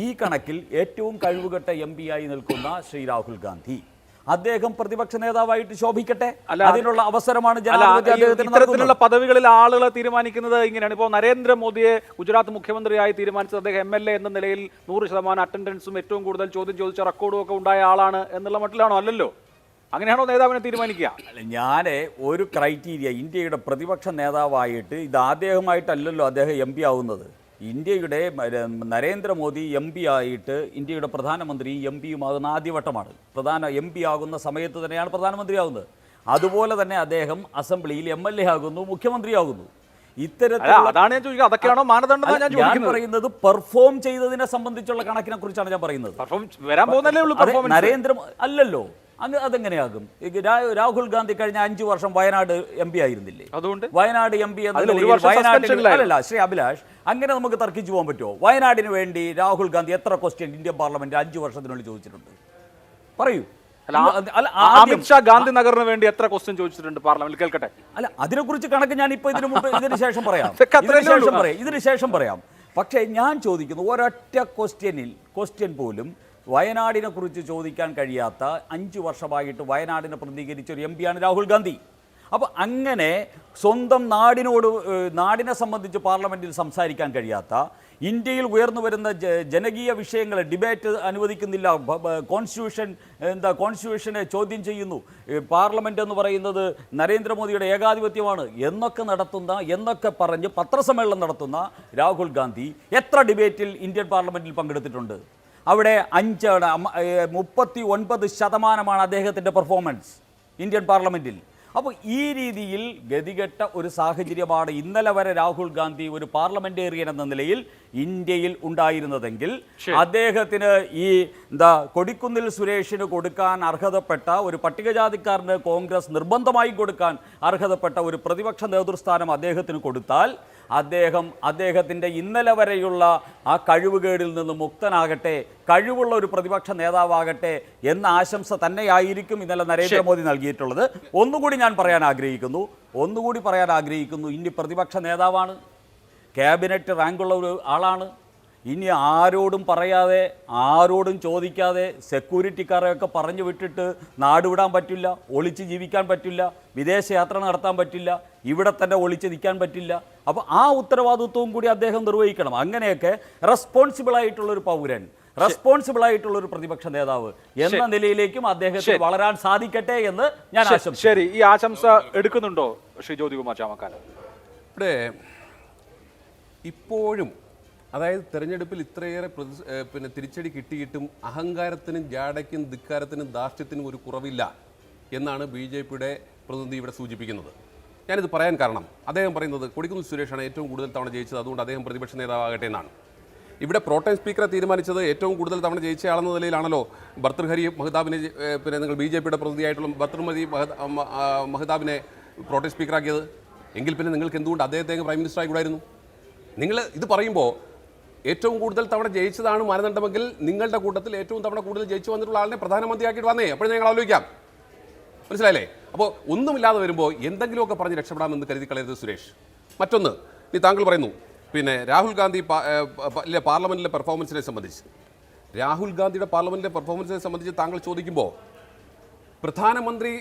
ഈ കണക്കിൽ ഏറ്റവും കഴിവുകെട്ട MP ആയി നിൽക്കുന്ന ശ്രീ രാഹുൽ ഗാന്ധി അദ്ദേഹം പ്രതിപക്ഷ നേതാവായിട്ട് ശോഭിക്കട്ടെ. അതിനുള്ള അവസരമാണ് ഇത്തരത്തിലുള്ള പദവികളിൽ ആളുകളെ തീരുമാനിക്കുന്നത് ഇങ്ങനെയാണ്. ഇപ്പോൾ നരേന്ദ്രമോദിയെ ഗുജറാത്ത് മുഖ്യമന്ത്രിയായി തീരുമാനിച്ചത് അദ്ദേഹം MLA എന്ന നിലയിൽ 100% അറ്റൻഡൻസും ഏറ്റവും കൂടുതൽ ചോദ്യം ചോദിച്ച റെക്കോർഡും ഒക്കെ ഉണ്ടായ ആളാണ് എന്നുള്ള മട്ടിലാണോ? അല്ലല്ലോ. അങ്ങനെയാണോ നേതാവിനെ തീരുമാനിക്കുക? ഞാൻ ഒരു ക്രൈറ്റീരിയ, ഇന്ത്യയുടെ പ്രതിപക്ഷ നേതാവായിട്ട് ഇത് അദ്ദേഹമായിട്ടല്ലല്ലോ അദ്ദേഹം MP ആവുന്നത്. ഇന്ത്യയുടെ നരേന്ദ്രമോദി MP ആയിട്ട് ഇന്ത്യയുടെ പ്രധാനമന്ത്രി MP-യുമാകുന്ന ആദ്യവട്ടമാണ്. MP ആകുന്ന സമയത്ത് തന്നെയാണ് പ്രധാനമന്ത്രി ആകുന്നത്. അതുപോലെ തന്നെ അദ്ദേഹം അസംബ്ലിയിൽ MLA ആകുന്നു, മുഖ്യമന്ത്രിയാകുന്നു. ഞാൻ പറയുന്നത് പെർഫോം ചെയ്തതിനെ സംബന്ധിച്ചുള്ള കണക്കിനെ കുറിച്ചാണ് ഞാൻ പറയുന്നത്. നരേന്ദ്ര അല്ലല്ലോ, അതെങ്ങനെയാകും? രാഹുൽ ഗാന്ധി കഴിഞ്ഞ 5 വർഷം വയനാട് MP ആയിരുന്നില്ലേ? അതുകൊണ്ട് വയനാട് MP അല്ലല്ല ശ്രീ അഭിലാഷ്, അങ്ങനെ നമുക്ക് തർക്കിച്ചു പോകാൻ പറ്റുമോ? വയനാടിന് വേണ്ടി രാഹുൽ ഗാന്ധി എത്ര ക്വസ്റ്റ്യൻ ഇന്ത്യൻ പാർലമെന്റ് 5 വർഷത്തിനുള്ളിൽ ചോദിച്ചിട്ടുണ്ട്? പറയൂ. അമിത് ഷാ ഗാന്ധിനഗറിന് വേണ്ടി എത്ര ക്വസ്റ്റ്യൻ ചോദിച്ചിട്ടുണ്ട് പാർലമെന്റിൽ? കേൾക്കട്ടെ. അല്ല, അതിനെക്കുറിച്ച് കണക്ക് ഞാൻ ഇപ്പൊ ഇതിന് ശേഷം പറയാം. പക്ഷേ ഞാൻ ചോദിക്കുന്നു, ഒരൊറ്റ ക്വസ്റ്റ്യൻ പോലും വയനാടിനെ കുറിച്ച് ചോദിക്കാൻ കഴിയാത്ത 5 വർഷമായിട്ട് വയനാടിനെ പ്രതികരിച്ച ഒരു MP ആണ് രാഹുൽ ഗാന്ധി. അപ്പോൾ അങ്ങനെ സ്വന്തം നാടിനെ സംബന്ധിച്ച് പാർലമെൻറ്റിൽ സംസാരിക്കാൻ കഴിയാത്ത, ഇന്ത്യയിൽ ഉയർന്നു വരുന്ന ജനകീയ വിഷയങ്ങളെ ഡിബേറ്റ് അനുവദിക്കുന്നില്ല, കോൺസ്റ്റിറ്റ്യൂഷനെ ചോദ്യം ചെയ്യുന്നു, പാർലമെൻറ്റ് എന്ന് പറയുന്നത് നരേന്ദ്രമോദിയുടെ ഏകാധിപത്യമാണ് എന്നൊക്കെ പറഞ്ഞ് പത്രസമ്മേളനം നടത്തുന്ന രാഹുൽ ഗാന്ധി എത്ര ഡിബേറ്റിൽ ഇന്ത്യൻ പാർലമെൻറ്റിൽ പങ്കെടുത്തിട്ടുണ്ട്? അവിടെ 39% അദ്ദേഹത്തിൻ്റെ പെർഫോമൻസ് ഇന്ത്യൻ പാർലമെൻറ്റിൽ. അപ്പോൾ ഈ രീതിയിൽ ഗതികെട്ട ഒരു സാഹചര്യമാണ് ഇന്നലെ വരെ രാഹുൽ ഗാന്ധി ഒരു പാർലമെന്റേറിയൻ എന്ന നിലയിൽ ഇന്ത്യയിൽ ഉണ്ടായിരുന്നതെങ്കിൽ അദ്ദേഹത്തിന് ഈ കൊടിക്കുന്നിൽ സുരേഷിന് കൊടുക്കാൻ അർഹതപ്പെട്ട ഒരു പട്ടികജാതിക്കാരന് കോൺഗ്രസ് നിർബന്ധമായി കൊടുക്കാൻ അർഹതപ്പെട്ട ഒരു പ്രതിപക്ഷ നേതൃസ്ഥാനം അദ്ദേഹത്തിന് കൊടുത്താൽ അദ്ദേഹത്തിൻ്റെ ഇന്നലെ വരെയുള്ള ആ കഴിവുകേടിൽ നിന്ന് മുക്തനാകട്ടെ, കഴിവുള്ള ഒരു പ്രതിപക്ഷ നേതാവാകട്ടെ എന്ന ആശംസ തന്നെയായിരിക്കും ഇന്നലെ നരേന്ദ്രമോദി നൽകിയിട്ടുള്ളത്. ഒന്നുകൂടി പറയാൻ ആഗ്രഹിക്കുന്നു, ഇനി പ്രതിപക്ഷ നേതാവാണ്, ക്യാബിനറ്റ് റാങ്കുള്ള ഒരു ആളാണ്. ഇനി ആരോടും പറയാതെ, ആരോടും ചോദിക്കാതെ, സെക്യൂരിറ്റിക്കാരെയൊക്കെ പറഞ്ഞു വിട്ടിട്ട് നാടുവിടാൻ പറ്റില്ല, ഒളിച്ച് ജീവിക്കാൻ പറ്റില്ല, വിദേശയാത്ര നടത്താൻ പറ്റില്ല, ഇവിടെ തന്നെ ഒളിച്ച് നിൽക്കാൻ പറ്റില്ല. അപ്പോൾ ആ ഉത്തരവാദിത്വവും കൂടി അദ്ദേഹം നിർവഹിക്കണം. അങ്ങനെയൊക്കെ റെസ്പോൺസിബിളായിട്ടുള്ളൊരു പൗരൻ, റെസ്പോൺസിബിളായിട്ടുള്ളൊരു പ്രതിപക്ഷ നേതാവ് എന്ന നിലയിലേക്കും അദ്ദേഹത്തിന് വളരാൻ സാധിക്കട്ടെ എന്ന് ഞാൻ ആശംസിക്കുന്നു. ശരി, ഈ ആശംസ എടുക്കുന്നുണ്ടോ ശ്രീ ജ്യോതികുമാർ ചാമക്കാല? ഇവിടെ ഇപ്പോഴും, അതായത് തെരഞ്ഞെടുപ്പിൽ ഇത്രയേറെ തിരിച്ചടി കിട്ടിയിട്ടും അഹങ്കാരത്തിനും ജാടയ്ക്കും ധിക്കാരത്തിനും ധാർഷ്ട്യത്തിനും ഒരു കുറവില്ല എന്നാണ് BJP-യുടെ പ്രതിനിധി ഇവിടെ സൂചിപ്പിക്കുന്നത്. ഞാനിത് പറയാൻ കാരണം അദ്ദേഹം പറയുന്നത് കൊടിക്കുന്നിൽ സുരേഷാണ് ഏറ്റവും കൂടുതൽ തവണ ജയിച്ചത്, അതുകൊണ്ട് അദ്ദേഹം പ്രതിപക്ഷ നേതാവാകട്ടെ എന്നാണ്. ഇവിടെ പ്രോട്ടേം സ്പീക്കറെ തീരുമാനിച്ചത് ഏറ്റവും കൂടുതൽ തവണ ജയിച്ചയാളെന്ന നിലയിലാണല്ലോ ഭർത്തൃഹരി മഹ്താബിനെ, പിന്നെ നിങ്ങൾ BJP യുടെ പ്രതിനിധിയായിട്ടുള്ള ഭർത്തൃമതി മഹ്താബിനെ പ്രോട്ടേം സ്പീക്കറാക്കിയത്? എങ്കിൽ പിന്നെ നിങ്ങൾക്ക് എന്തുകൊണ്ട് അദ്ദേഹത്തെ പ്രൈം മിനിസ്റ്റർ ആയിക്കൂടായിരുന്നു? നിങ്ങൾ ഇത് പറയുമ്പോൾ ഏറ്റവും കൂടുതൽ തവണ ജയിച്ചതാണ് മാനദണ്ഡമെങ്കിൽ നിങ്ങളുടെ കൂട്ടത്തിൽ ഏറ്റവും തവണ കൂടുതൽ ജയിച്ചു വന്നിട്ടുള്ള ആളിനെ പ്രധാനമന്ത്രിയാക്കിയിട്ട് വന്നേ, അപ്പോൾ ഞങ്ങൾ ആലോചിക്കാം. മനസ്സിലായില്ലേ? അപ്പോൾ ഒന്നുമില്ലാതെ വരുമ്പോൾ എന്തെങ്കിലുമൊക്കെ പറഞ്ഞ് രക്ഷപ്പെടാമെന്ന് കരുതി കളയരുത് സുരേഷ്. മറ്റൊന്ന്, നീ താങ്കൾ പറയുന്നു പിന്നെ രാഹുൽ ഗാന്ധി പാർലമെൻറ്റിലെ പെർഫോമൻസിനെ സംബന്ധിച്ച്, രാഹുൽ ഗാന്ധിയുടെ പാർലമെൻറ്റിലെ പെർഫോമൻസിനെ സംബന്ധിച്ച് താങ്കൾ ചോദിക്കുമ്പോൾ പ്രധാനമന്ത്രി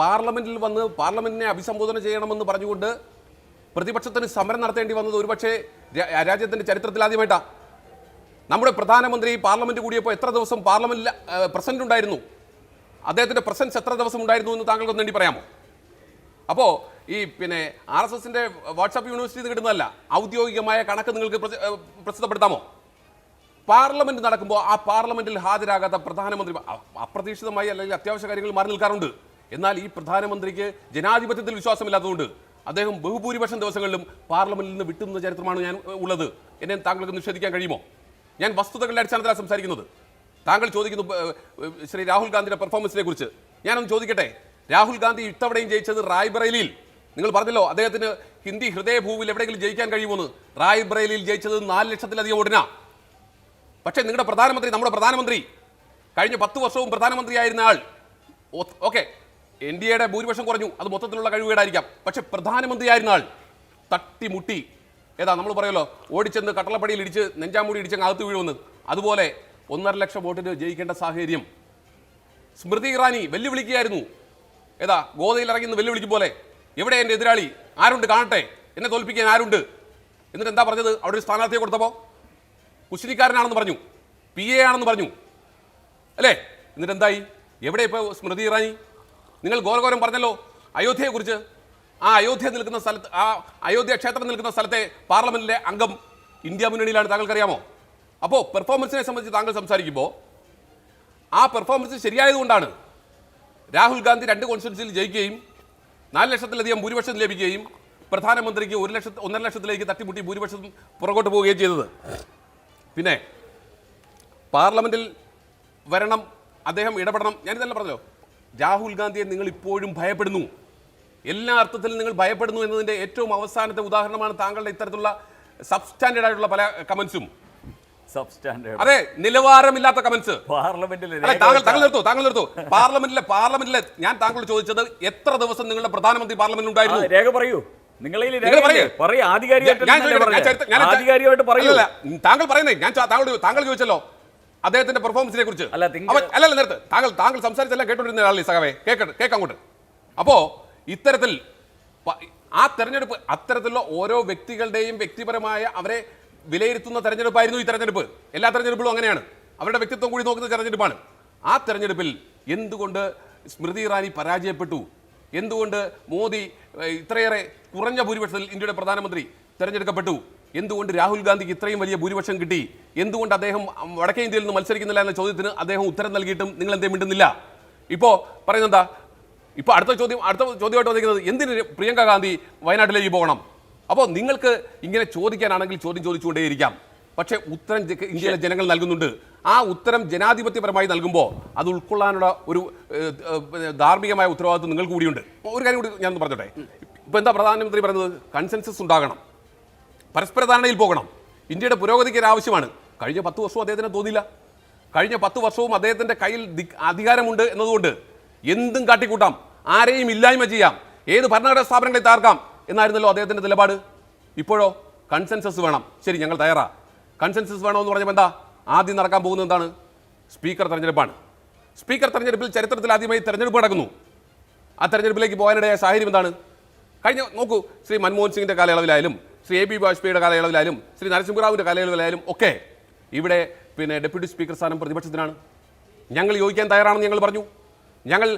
പാർലമെൻറ്റിൽ വന്ന് പാർലമെൻറ്റിനെ അഭിസംബോധന ചെയ്യണമെന്ന് പറഞ്ഞുകൊണ്ട് പ്രതിപക്ഷത്തിന് സമരം നടത്തേണ്ടി വന്നത് ഒരുപക്ഷെ രാജ്യത്തിൻ്റെ ചരിത്രത്തിൽ ആദ്യമായിട്ടാണ്. നമ്മുടെ പ്രധാനമന്ത്രി പാർലമെൻറ്റ് കൂടിയപ്പോൾ എത്ര ദിവസം പാർലമെൻറ്റിൽ പ്രസൻറ്റ് ഉണ്ടായിരുന്നു? അദ്ദേഹത്തിൻ്റെ പ്രസൻസ് എത്ര ദിവസം ഉണ്ടായിരുന്നു എന്ന് താങ്കൾക്കൊന്ന് വേണ്ടി പറയാമോ? അപ്പോൾ ഈ പിന്നെ RSSൻ്റെ വാട്സാപ്പ് യൂണിവേഴ്സിറ്റി കിട്ടുന്നതല്ല, ഔദ്യോഗികമായ കണക്ക് നിങ്ങൾക്ക് പ്രസിദ്ധപ്പെടുത്താമോ? പാർലമെൻറ്റ് നടക്കുമ്പോൾ ആ പാർലമെൻറ്റിൽ ഹാജരാകാത്ത പ്രധാനമന്ത്രി അപ്രതീക്ഷിതമായി അല്ലെങ്കിൽ അത്യാവശ്യ കാര്യങ്ങൾ മാറി നിൽക്കാറുണ്ട്. എന്നാൽ ഈ പ്രധാനമന്ത്രിക്ക് ജനാധിപത്യത്തിൽ വിശ്വാസമില്ലാത്തതുകൊണ്ട് അദ്ദേഹം ബഹുഭൂരിപക്ഷം ദിവസങ്ങളിലും പാർലമെൻറ്റിൽ നിന്ന് വിട്ടുനിന്ന ചരിത്രമാണ് ഞാൻ ഉള്ളത്. എന്നെ താങ്കൾക്ക് നിഷേധിക്കാൻ കഴിയുമോ? ഞാൻ വസ്തുതകളുടെ അടിസ്ഥാനത്തിലാണ് സംസാരിക്കുന്നത്. താങ്കൾ ചോദിക്കുന്നു ശ്രീ രാഹുൽ ഗാന്ധിയുടെ പെർഫോമൻസിനെ കുറിച്ച്. ഞാനൊന്ന് ചോദിക്കട്ടെ, രാഹുൽ ഗാന്ധി ഇത്തവണയും ജയിച്ചത് റായ്ബറേലിയിൽ, നിങ്ങൾ പറഞ്ഞല്ലോ അദ്ദേഹത്തിന് ഹിന്ദി ഹൃദയഭൂവിൽ എവിടെയെങ്കിലും ജയിക്കാൻ കഴിയുമെന്ന്. റായ്ബറേലിയിൽ ജയിച്ചത് 4 ലക്ഷത്തിലധികം വോട്ടിനാ. പക്ഷേ നിങ്ങളുടെ പ്രധാനമന്ത്രി, നമ്മുടെ പ്രധാനമന്ത്രി, കഴിഞ്ഞ 10 വർഷവും പ്രധാനമന്ത്രിയായിരുന്ന ആൾ, ഓക്കെ NDAയുടെ ഭൂരിപക്ഷം കുറഞ്ഞു, അത് മൊത്തത്തിലുള്ള കഴിവുകേടായിരിക്കാം. പക്ഷേ പ്രധാനമന്ത്രിയായിരുന്ന ആൾ തട്ടിമുട്ടി, ഏതാ നമ്മൾ പറയുമല്ലോ ഓടിച്ചെന്ന് കട്ടളപ്പടിയിൽ ഇടിച്ച് നെഞ്ചാമൂടി ഇടിച്ചങ്ങ് അകത്ത് വീഴുമെന്ന്, അതുപോലെ 1.5 ലക്ഷം വോട്ടിന് ജയിക്കേണ്ട സാഹചര്യം. സ്മൃതി ഇറാനി വെല്ലുവിളിക്കുകയായിരുന്നു, ഏതാ ഗോതയിൽ ഇറങ്ങി വെല്ലുവിളിക്കും പോലെ, എവിടെ എൻ്റെ എതിരാളി, ആരുണ്ട് കാണട്ടെ, എന്നെ തോൽപ്പിക്കാൻ ആരുണ്ട്? എന്നിട്ട് എന്താ പറഞ്ഞത്? അവിടെ ഒരു സ്ഥാനാർത്ഥിയെ കൊടുത്തപ്പോൾ കുശിനിക്കാരനാണെന്ന് പറഞ്ഞു, PA ആണെന്ന് പറഞ്ഞു, അല്ലേ? എന്നിട്ട് എന്തായി? എവിടെ ഇപ്പോൾ സ്മൃതി ഇറാനി? നിങ്ങൾ ഘോരഘോരം പറഞ്ഞല്ലോ അയോധ്യയെക്കുറിച്ച്. ആ അയോധ്യ നിൽക്കുന്ന സ്ഥലത്ത്, ആ അയോധ്യ ക്ഷേത്രം നിൽക്കുന്ന സ്ഥലത്തെ പാർലമെൻറ്റിലെ അംഗം ഇന്ത്യ മുന്നണിയിലാണ്, താങ്കൾക്കറിയാമോ? അപ്പോൾ പെർഫോമൻസിനെ സംബന്ധിച്ച് താങ്കൾ സംസാരിക്കുമ്പോൾ ആ പെർഫോമൻസ് ശരിയായതുകൊണ്ടാണ് രാഹുൽ ഗാന്ധി 2 കോൺസ്റ്റിറ്റ്യുവൻസിയിൽ ജയിക്കുകയും 4 ലക്ഷത്തിലധികം ഭൂരിപക്ഷം ലഭിക്കുകയും പ്രധാനമന്ത്രിക്ക് 1.5 ലക്ഷത്തിലേക്ക് തട്ടിമുട്ടി ഭൂരിപക്ഷം പുറകോട്ട് പോവുകയും ചെയ്തത്. പിന്നെ പാർലമെൻറ്റിൽ വരണം, അദ്ദേഹം ഇടപെടണം. ഞാനിതല്ല പറഞ്ഞല്ലോ, രാഹുൽ ഗാന്ധിയെ നിങ്ങൾ ഇപ്പോഴും ഭയപ്പെടുന്നു, എല്ലാ അർത്ഥത്തിലും നിങ്ങൾ ഭയപ്പെടുന്നു എന്നതിൻ്റെ ഏറ്റവും അവസാനത്തെ ഉദാഹരണമാണ് താങ്കളുടെ ഇത്തരത്തിലുള്ള സബ്സ്റ്റാൻഡേർഡ് ആയിട്ടുള്ള പല കമൻസും. അതെ, നിലവാരമില്ലാത്ത കമന്റ്സ് പാർലമെന്റിൽ. താങ്കൾ നിർത്തു. പാർലമെന്റിലെ ഞാൻ താങ്കളോട് ചോദിച്ചത് എത്ര ദിവസം നിങ്ങളുടെ പ്രധാനമന്ത്രി പാർലമെന്റിൽ ഉണ്ടായിരുന്നു? രേഖ പറയൂ. താങ്കൾ പറയുന്നേ, ഞാൻ താങ്കൾ ചോദിച്ചല്ലോ അദ്ദേഹത്തിന്റെ പെർഫോമൻസിനെ കുറിച്ച്. അല്ലല്ല, നേരത്തെ താങ്കൾ സംസാരിച്ചെല്ലാം കേട്ടോണ്ടിരുന്ന ആളല്ലേ സഖാവേ, കേക്കങ്ങോട്ട്. അപ്പോ ഇത്തരത്തിൽ ആ തെരഞ്ഞെടുപ്പ്, അത്തരത്തിലുള്ള ഓരോ വ്യക്തികളുടെയും വ്യക്തിപരമായ അവരെ വിലയിരുത്തുന്ന തെരഞ്ഞെടുപ്പായിരുന്നു ഈ തെരഞ്ഞെടുപ്പ്. എല്ലാ തെരഞ്ഞെടുപ്പുകളും അങ്ങനെയാണ്, അവരുടെ വ്യക്തിത്വം കൂടി നോക്കുന്ന തെരഞ്ഞെടുപ്പാണ്. ആ തെരഞ്ഞെടുപ്പിൽ എന്തുകൊണ്ട് സ്മൃതി ഇറാനി പരാജയപ്പെട്ടു? എന്തുകൊണ്ട് മോദി ഇത്രയേറെ കുറഞ്ഞ ഭൂരിപക്ഷത്തിൽ ഇന്ത്യയുടെ പ്രധാനമന്ത്രി തെരഞ്ഞെടുക്കപ്പെട്ടു? എന്തുകൊണ്ട് രാഹുൽ ഗാന്ധിക്ക് ഇത്രയും വലിയ ഭൂരിപക്ഷം കിട്ടി? എന്തുകൊണ്ട് അദ്ദേഹം വടക്കേ ഇന്ത്യയിൽ നിന്ന് മത്സരിക്കുന്നില്ല എന്ന ചോദ്യത്തിന് അദ്ദേഹം ഉത്തരം നൽകിയിട്ടും നിങ്ങൾ എന്തേ മിണ്ടുന്നില്ല? ഇപ്പോൾ പറയുന്നെന്താ? ഇപ്പോൾ അടുത്ത ചോദ്യമായിട്ട് വന്നിരിക്കുന്നത് എന്തിന് പ്രിയങ്ക ഗാന്ധി വയനാട്ടിലേക്ക് പോകണം? അപ്പോൾ നിങ്ങൾക്ക് ഇങ്ങനെ ചോദിക്കാനാണെങ്കിൽ ചോദ്യം ചോദിച്ചുകൊണ്ടേയിരിക്കാം, പക്ഷേ ഉത്തരം ഇന്ത്യയിലെ ജനങ്ങൾ നൽകുന്നുണ്ട്. ആ ഉത്തരം ജനാധിപത്യപരമായി നൽകുമ്പോൾ അത് ഉൾക്കൊള്ളാനുള്ള ഒരു ധാർമ്മികമായ ഉത്തരവാദിത്വം നിങ്ങൾക്ക് കൂടിയുണ്ട്. ഒരു കാര്യം കൂടി ഞാൻ പറഞ്ഞോട്ടെ. ഇപ്പോൾ എന്താ പ്രധാനമന്ത്രി പറയുന്നത്? കൺസെൻസസ് ഉണ്ടാകണം, പരസ്പര ധാരണയിൽ പോകണം, ഇന്ത്യയുടെ പുരോഗതിക്ക് ആവശ്യമാണ്. കഴിഞ്ഞ 10 വർഷവും അദ്ദേഹത്തിന് തോന്നിയില്ല. കഴിഞ്ഞ 10 വർഷവും അദ്ദേഹത്തിൻ്റെ കയ്യിൽ അധികാരമുണ്ട് എന്നതുകൊണ്ട് എന്തും കാട്ടിക്കൂട്ടാം, ആരെയും ഇല്ലായ്മ ചെയ്യാം, ഏത് ഭരണഘടനാ സ്ഥാപനങ്ങളെ തകർക്കാം എന്നായിരുന്നല്ലോ അദ്ദേഹത്തിൻ്റെ നിലപാട്. ഇപ്പോഴോ കൺസെൻസസ് വേണം, ശരി ഞങ്ങൾ തയ്യാറാ. കൺസെൻസസ് വേണമെന്ന് പറഞ്ഞപ്പോൾ എന്താ ആദ്യം നടക്കാൻ പോകുന്നത്? എന്താണ്? സ്പീക്കർ തെരഞ്ഞെടുപ്പാണ്. സ്പീക്കർ തെരഞ്ഞെടുപ്പിൽ ചരിത്രത്തിൽ ആദ്യമായി തെരഞ്ഞെടുപ്പ് നടക്കുന്നു. ആ തെരഞ്ഞെടുപ്പിലേക്ക് പോകാനിടയായ സാഹചര്യം എന്താണ്? കഴിഞ്ഞ നോക്കൂ, ശ്രീ മൻമോഹൻ സിംഗിൻ്റെ കാലയളവിലായാലും ശ്രീ AB വാജ്പേയിയുടെ കാലയളവിലായാലും ശ്രീ നരസിംഹറാവുവിൻ്റെ കാലയളവിലായാലും ഒക്കെ ഇവിടെ ഡെപ്യൂട്ടി സ്പീക്കർ സ്ഥാനം പ്രതിപക്ഷത്തിനാണ്. ഞങ്ങൾ യോജിക്കാൻ തയ്യാറാണെന്ന് ഞങ്ങൾ പറഞ്ഞു, ഞങ്ങൾ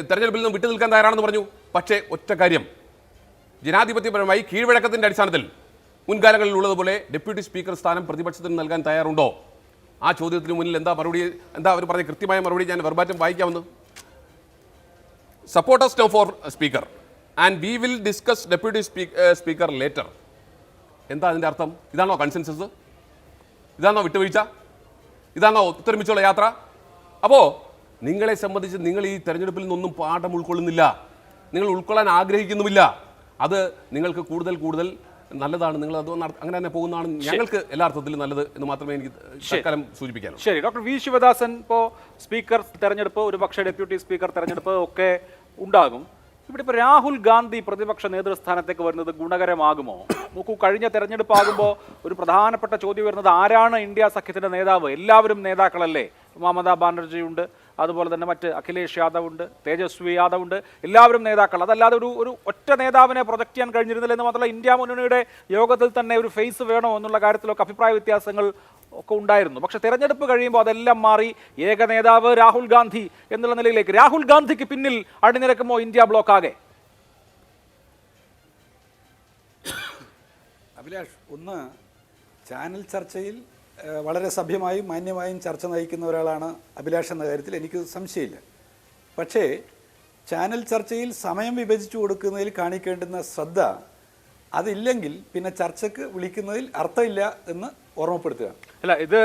തെരഞ്ഞെടുപ്പിൽ നിന്ന് വിട്ടു നിൽക്കാൻ തയ്യാറാണെന്ന് പറഞ്ഞു. പക്ഷേ ഒറ്റ കാര്യം, ജനാധിപത്യപരമായി കീഴ്വഴക്കത്തിൻ്റെ അടിസ്ഥാനത്തിൽ മുൻകാലങ്ങളിൽ ഉള്ളതുപോലെ ഡെപ്യൂട്ടി സ്പീക്കർ സ്ഥാനം പ്രതിപക്ഷത്തിന് നൽകാൻ തയ്യാറുണ്ടോ? ആ ചോദ്യത്തിന് മുന്നിൽ എന്താ മറുപടി? എന്താ അവർ പറഞ്ഞ കൃത്യമായ മറുപടി? ഞാൻ വെർബാറ്റം വായിക്കാമെന്ന്. Supporters no for speaker. And we will discuss deputy speaker later. എന്താ അതിൻ്റെ അർത്ഥം? ഇതാണോ കൺസെൻസസ്? ഇതാണോ വിട്ടുവീഴ്ച? ഇതാണോ ഒത്തൊരുമിച്ചുള്ള യാത്ര? അപ്പോൾ നിങ്ങളെ സംബന്ധിച്ച് നിങ്ങൾ ഈ തെരഞ്ഞെടുപ്പിൽ നിന്നൊന്നും പാഠം ഉൾക്കൊള്ളുന്നില്ല, നിങ്ങൾ ഉൾക്കൊള്ളാൻ ആഗ്രഹിക്കുന്നുമില്ല. അത് നിങ്ങൾക്ക് കൂടുതൽ കൂടുതൽ നല്ലതാണ്, നിങ്ങൾ അത് അങ്ങനെ തന്നെ പോകുന്നതാണ് ഞങ്ങൾക്ക് എല്ലാ അർത്ഥത്തിലും നല്ലത് എന്ന് മാത്രമേ എനിക്ക് തൽക്കാലം സൂചിപ്പിക്കാനുള്ളൂ. ശരി, ഡോക്ടർ വി ശിവദാസൻ, ഇപ്പോൾ സ്പീക്കർ തെരഞ്ഞെടുപ്പ്, ഒരു പക്ഷേ ഡെപ്യൂട്ടി സ്പീക്കർ തെരഞ്ഞെടുപ്പ് ഒക്കെ ഉണ്ടാകും. ഇവിടെ ഇപ്പോൾ രാഹുൽ ഗാന്ധി പ്രതിപക്ഷ നേതൃസ്ഥാനത്തേക്ക് വരുന്നത് ഗുണകരമാകുമോ? നോക്കൂ, കഴിഞ്ഞ തെരഞ്ഞെടുപ്പ് ആകുമ്പോൾ ഒരു പ്രധാനപ്പെട്ട ചോദ്യം വരുന്നത് ആരാണ് ഇന്ത്യ സഖ്യത്തിൻ്റെ നേതാവ്? എല്ലാവരും നേതാക്കളല്ലേ? മമതാ ബാനർജി ഉണ്ട്, അതുപോലെ തന്നെ മറ്റ് അഖിലേഷ് യാദവ് ഉണ്ട്, തേജസ്വി യാദവ് ഉണ്ട്, എല്ലാവരും നേതാക്കൾ. അതല്ലാതെ ഒരു ഒറ്റ നേതാവിനെ പ്രൊജക്ട് ചെയ്യാൻ കഴിഞ്ഞിരുന്നില്ല എന്ന് മാത്രമല്ല, ഇന്ത്യ മുന്നണിയുടെ യോഗത്തിൽ തന്നെ ഒരു ഫേസ് വേണോ എന്നുള്ള കാര്യത്തിലൊക്കെ അഭിപ്രായ വ്യത്യാസങ്ങൾ ഒക്കെ ഉണ്ടായിരുന്നു. പക്ഷെ തെരഞ്ഞെടുപ്പ് കഴിയുമ്പോൾ അതെല്ലാം മാറി ഏക നേതാവ് രാഹുൽ ഗാന്ധി എന്നുള്ള നിലയിലേക്ക്. രാഹുൽ ഗാന്ധിക്ക് പിന്നിൽ അണിനിരക്കുമോ ഇന്ത്യ ബ്ലോക്ക് ആകെ? അഭിലാഷ്, ഒന്ന്, ചാനൽ ചർച്ചയിൽ വളരെ സഭ്യമായും മാന്യമായും ചർച്ച നയിക്കുന്ന ഒരാളാണ് അഭിലാഷ് എന്ന കാര്യത്തിൽ എനിക്ക് സംശയമില്ല. പക്ഷേ ചാനൽ ചർച്ചയിൽ സമയം വിഭജിച്ചു കൊടുക്കുന്നതിൽ കാണിക്കേണ്ടുന്ന ശ്രദ്ധ അതില്ലെങ്കിൽ പിന്നെ ചർച്ചയ്ക്ക് വിളിക്കുന്നതിൽ അർത്ഥമില്ല എന്ന് ഓർമ്മപ്പെടുത്തുക. അല്ല, ഇത്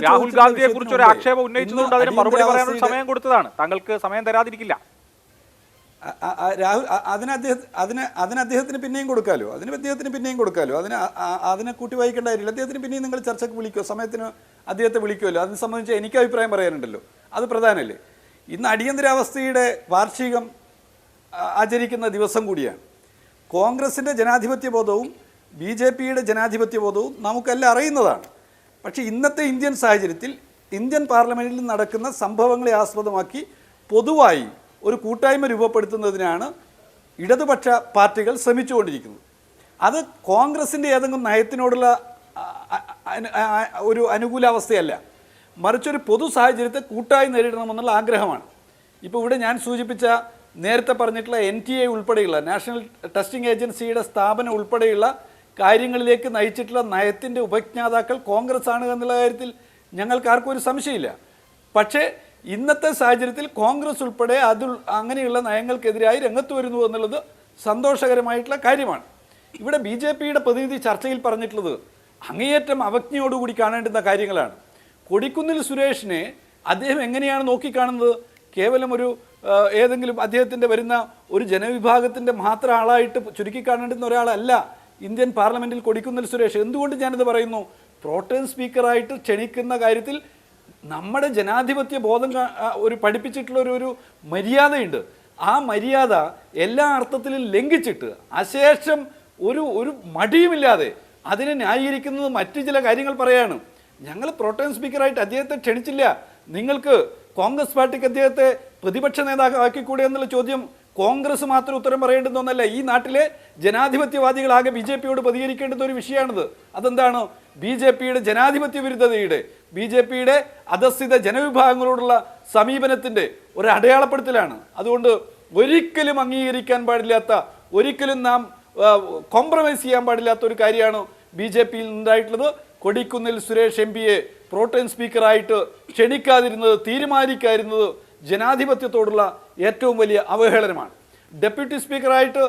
രാഹുൽ ഗാന്ധിയെ കുറിച്ച് ഒരു ആക്ഷേപം ഉന്നയിച്ചതുകൊണ്ട് അതിന് മറുപടി പറയാനുള്ള സമയം കൊടുത്തതാണ്. താങ്കൾക്ക് സമയം തരാതിരിക്കില്ല. രാഹുൽ അതിന് അദ്ദേഹത്തിന് പിന്നെയും കൊടുക്കാമല്ലോ, അതിനെ കൂട്ടി വായിക്കേണ്ട കാര്യമില്ല. അദ്ദേഹത്തിന് പിന്നെയും നിങ്ങൾ ചർച്ചയ്ക്ക് വിളിക്കുമോ, സമയത്തിന് അദ്ദേഹത്തെ വിളിക്കുമല്ലോ. അതിനെ സംബന്ധിച്ച് എനിക്ക് അഭിപ്രായം പറയാനുണ്ടല്ലോ, അത് പ്രധാനമല്ലേ. ഇന്ന് അടിയന്തരാവസ്ഥയുടെ വാർഷികം ആചരിക്കുന്ന ദിവസം കൂടിയാണ്. കോൺഗ്രസിൻ്റെ ജനാധിപത്യ ബോധവും BJPയുടെ ജനാധിപത്യ ബോധവും നമുക്കെല്ലാം അറിയുന്നതാണ്. പക്ഷേ ഇന്നത്തെ ഇന്ത്യൻ സാഹചര്യത്തിൽ ഇന്ത്യൻ പാർലമെൻറ്റിൽ നടക്കുന്ന സംഭവങ്ങളെ ആസ്പദമാക്കി പൊതുവായി ഒരു കൂട്ടായ്മ രൂപപ്പെടുത്തുന്നതിനാണ് ഇടതുപക്ഷ പാർട്ടികൾ ശ്രമിച്ചുകൊണ്ടിരിക്കുന്നത്. അത് കോൺഗ്രസിൻ്റെ ഏതെങ്കിലും നയത്തിനോടുള്ള ഒരു അനുകൂലാവസ്ഥയല്ല, മറിച്ചൊരു പൊതു സാഹചര്യത്തെ കൂട്ടായി നേരിടണമെന്നുള്ള ആഗ്രഹമാണ്. ഇപ്പോൾ ഇവിടെ ഞാൻ സൂചിപ്പിച്ച നേരത്തെ പറഞ്ഞിട്ടുള്ള NTA ഉൾപ്പെടെയുള്ള നാഷണൽ ടെസ്റ്റിംഗ് ഏജൻസിയുടെ സ്ഥാപനം ഉൾപ്പെടെയുള്ള കാര്യങ്ങളിലേക്ക് നയിച്ചിട്ടുള്ള നയത്തിൻ്റെ ഉപജ്ഞാതാക്കൾ കോൺഗ്രസ് ആണ് എന്നുള്ള കാര്യത്തിൽ ഞങ്ങൾക്ക് ആർക്കും ഒരു സംശയമില്ല. പക്ഷേ ഇന്നത്തെ സാഹചര്യത്തിൽ കോൺഗ്രസ് ഉൾപ്പെടെ അങ്ങനെയുള്ള നയങ്ങൾക്കെതിരായി രംഗത്ത് വരുന്നു എന്നുള്ളത് സന്തോഷകരമായിട്ടുള്ള കാര്യമാണ്. ഇവിടെ BJPയുടെ പ്രതിനിധി ചർച്ചയിൽ പറഞ്ഞിട്ടുള്ളത് അങ്ങേയറ്റം അവജ്ഞയോടുകൂടി കാണേണ്ടുന്ന കാര്യങ്ങളാണ്. കൊടിക്കുന്നിൽ സുരേഷിനെ അദ്ദേഹം എങ്ങനെയാണ് നോക്കിക്കാണുന്നത്? കേവലം ഏതെങ്കിലും അദ്ദേഹത്തിൻ്റെ വരുന്ന ഒരു ജനവിഭാഗത്തിൻ്റെ മാത്രം ആളായിട്ട് ചുരുക്കി കാണേണ്ടുന്ന ഒരാളല്ല ഇന്ത്യൻ പാർലമെൻറ്റിൽ കൊടിക്കുന്നിൽ സുരേഷ്. എന്തുകൊണ്ട് ഞാനിത് പറയുന്നു? പ്രോട്ടേം സ്പീക്കറായിട്ട് ക്ഷണിക്കുന്ന കാര്യത്തിൽ നമ്മുടെ ജനാധിപത്യ ബോധം പഠിപ്പിച്ചിട്ടുള്ള ഒരു മര്യാദയുണ്ട്. ആ മര്യാദ എല്ലാ അർത്ഥത്തിലും ലംഘിച്ചിട്ട് അശേഷം ഒരു മടിയുമില്ലാതെ അതിനെ ന്യായീകരിക്കുന്നത് മറ്റു ചില കാര്യങ്ങൾ പറയാണ്. ഞങ്ങൾ പ്രോട്ടേം സ്പീക്കറായിട്ട് അദ്ദേഹത്തെ ക്ഷണിച്ചില്ല, നിങ്ങൾക്ക് കോൺഗ്രസ് പാർട്ടിക്ക് അദ്ദേഹത്തെ പ്രതിപക്ഷ നേതാവാക്കിക്കൂടെ എന്നുള്ള ചോദ്യം കോൺഗ്രസ് മാത്രം ഉത്തരം പറയേണ്ടുന്ന ഒന്നല്ല. ഈ നാട്ടിലെ ജനാധിപത്യവാദികളാകെ BJPയോട് പ്രതികരിക്കേണ്ടുന്ന ഒരു വിഷയമാണിത്. അതെന്താണ്? BJPയുടെ ജനാധിപത്യ വിരുദ്ധതയുടെ, BJPയുടെ അധസ്ഥിത ജനവിഭാഗങ്ങളോടുള്ള സമീപനത്തിൻ്റെ ഒരു അടയാളപ്പെടുത്തലാണ്. അതുകൊണ്ട് ഒരിക്കലും അംഗീകരിക്കാൻ പാടില്ലാത്ത, ഒരിക്കലും നാം കോംപ്രമൈസ് ചെയ്യാൻ പാടില്ലാത്ത ഒരു കാര്യമാണ് BJPയിൽ ഉണ്ടായിട്ടുള്ളത്. കൊടിക്കുന്നിൽ സുരേഷ് MPയെ പ്രോട്ടേം സ്പീക്കറായിട്ട് ക്ഷണിക്കാതിരുന്നത്, തീരുമാനിക്കാതിരുന്നത് ജനാധിപത്യത്തോടുള്ള ഏറ്റവും വലിയ അവഹേളനമാണ്. ഡെപ്യൂട്ടി സ്പീക്കറായിട്ട്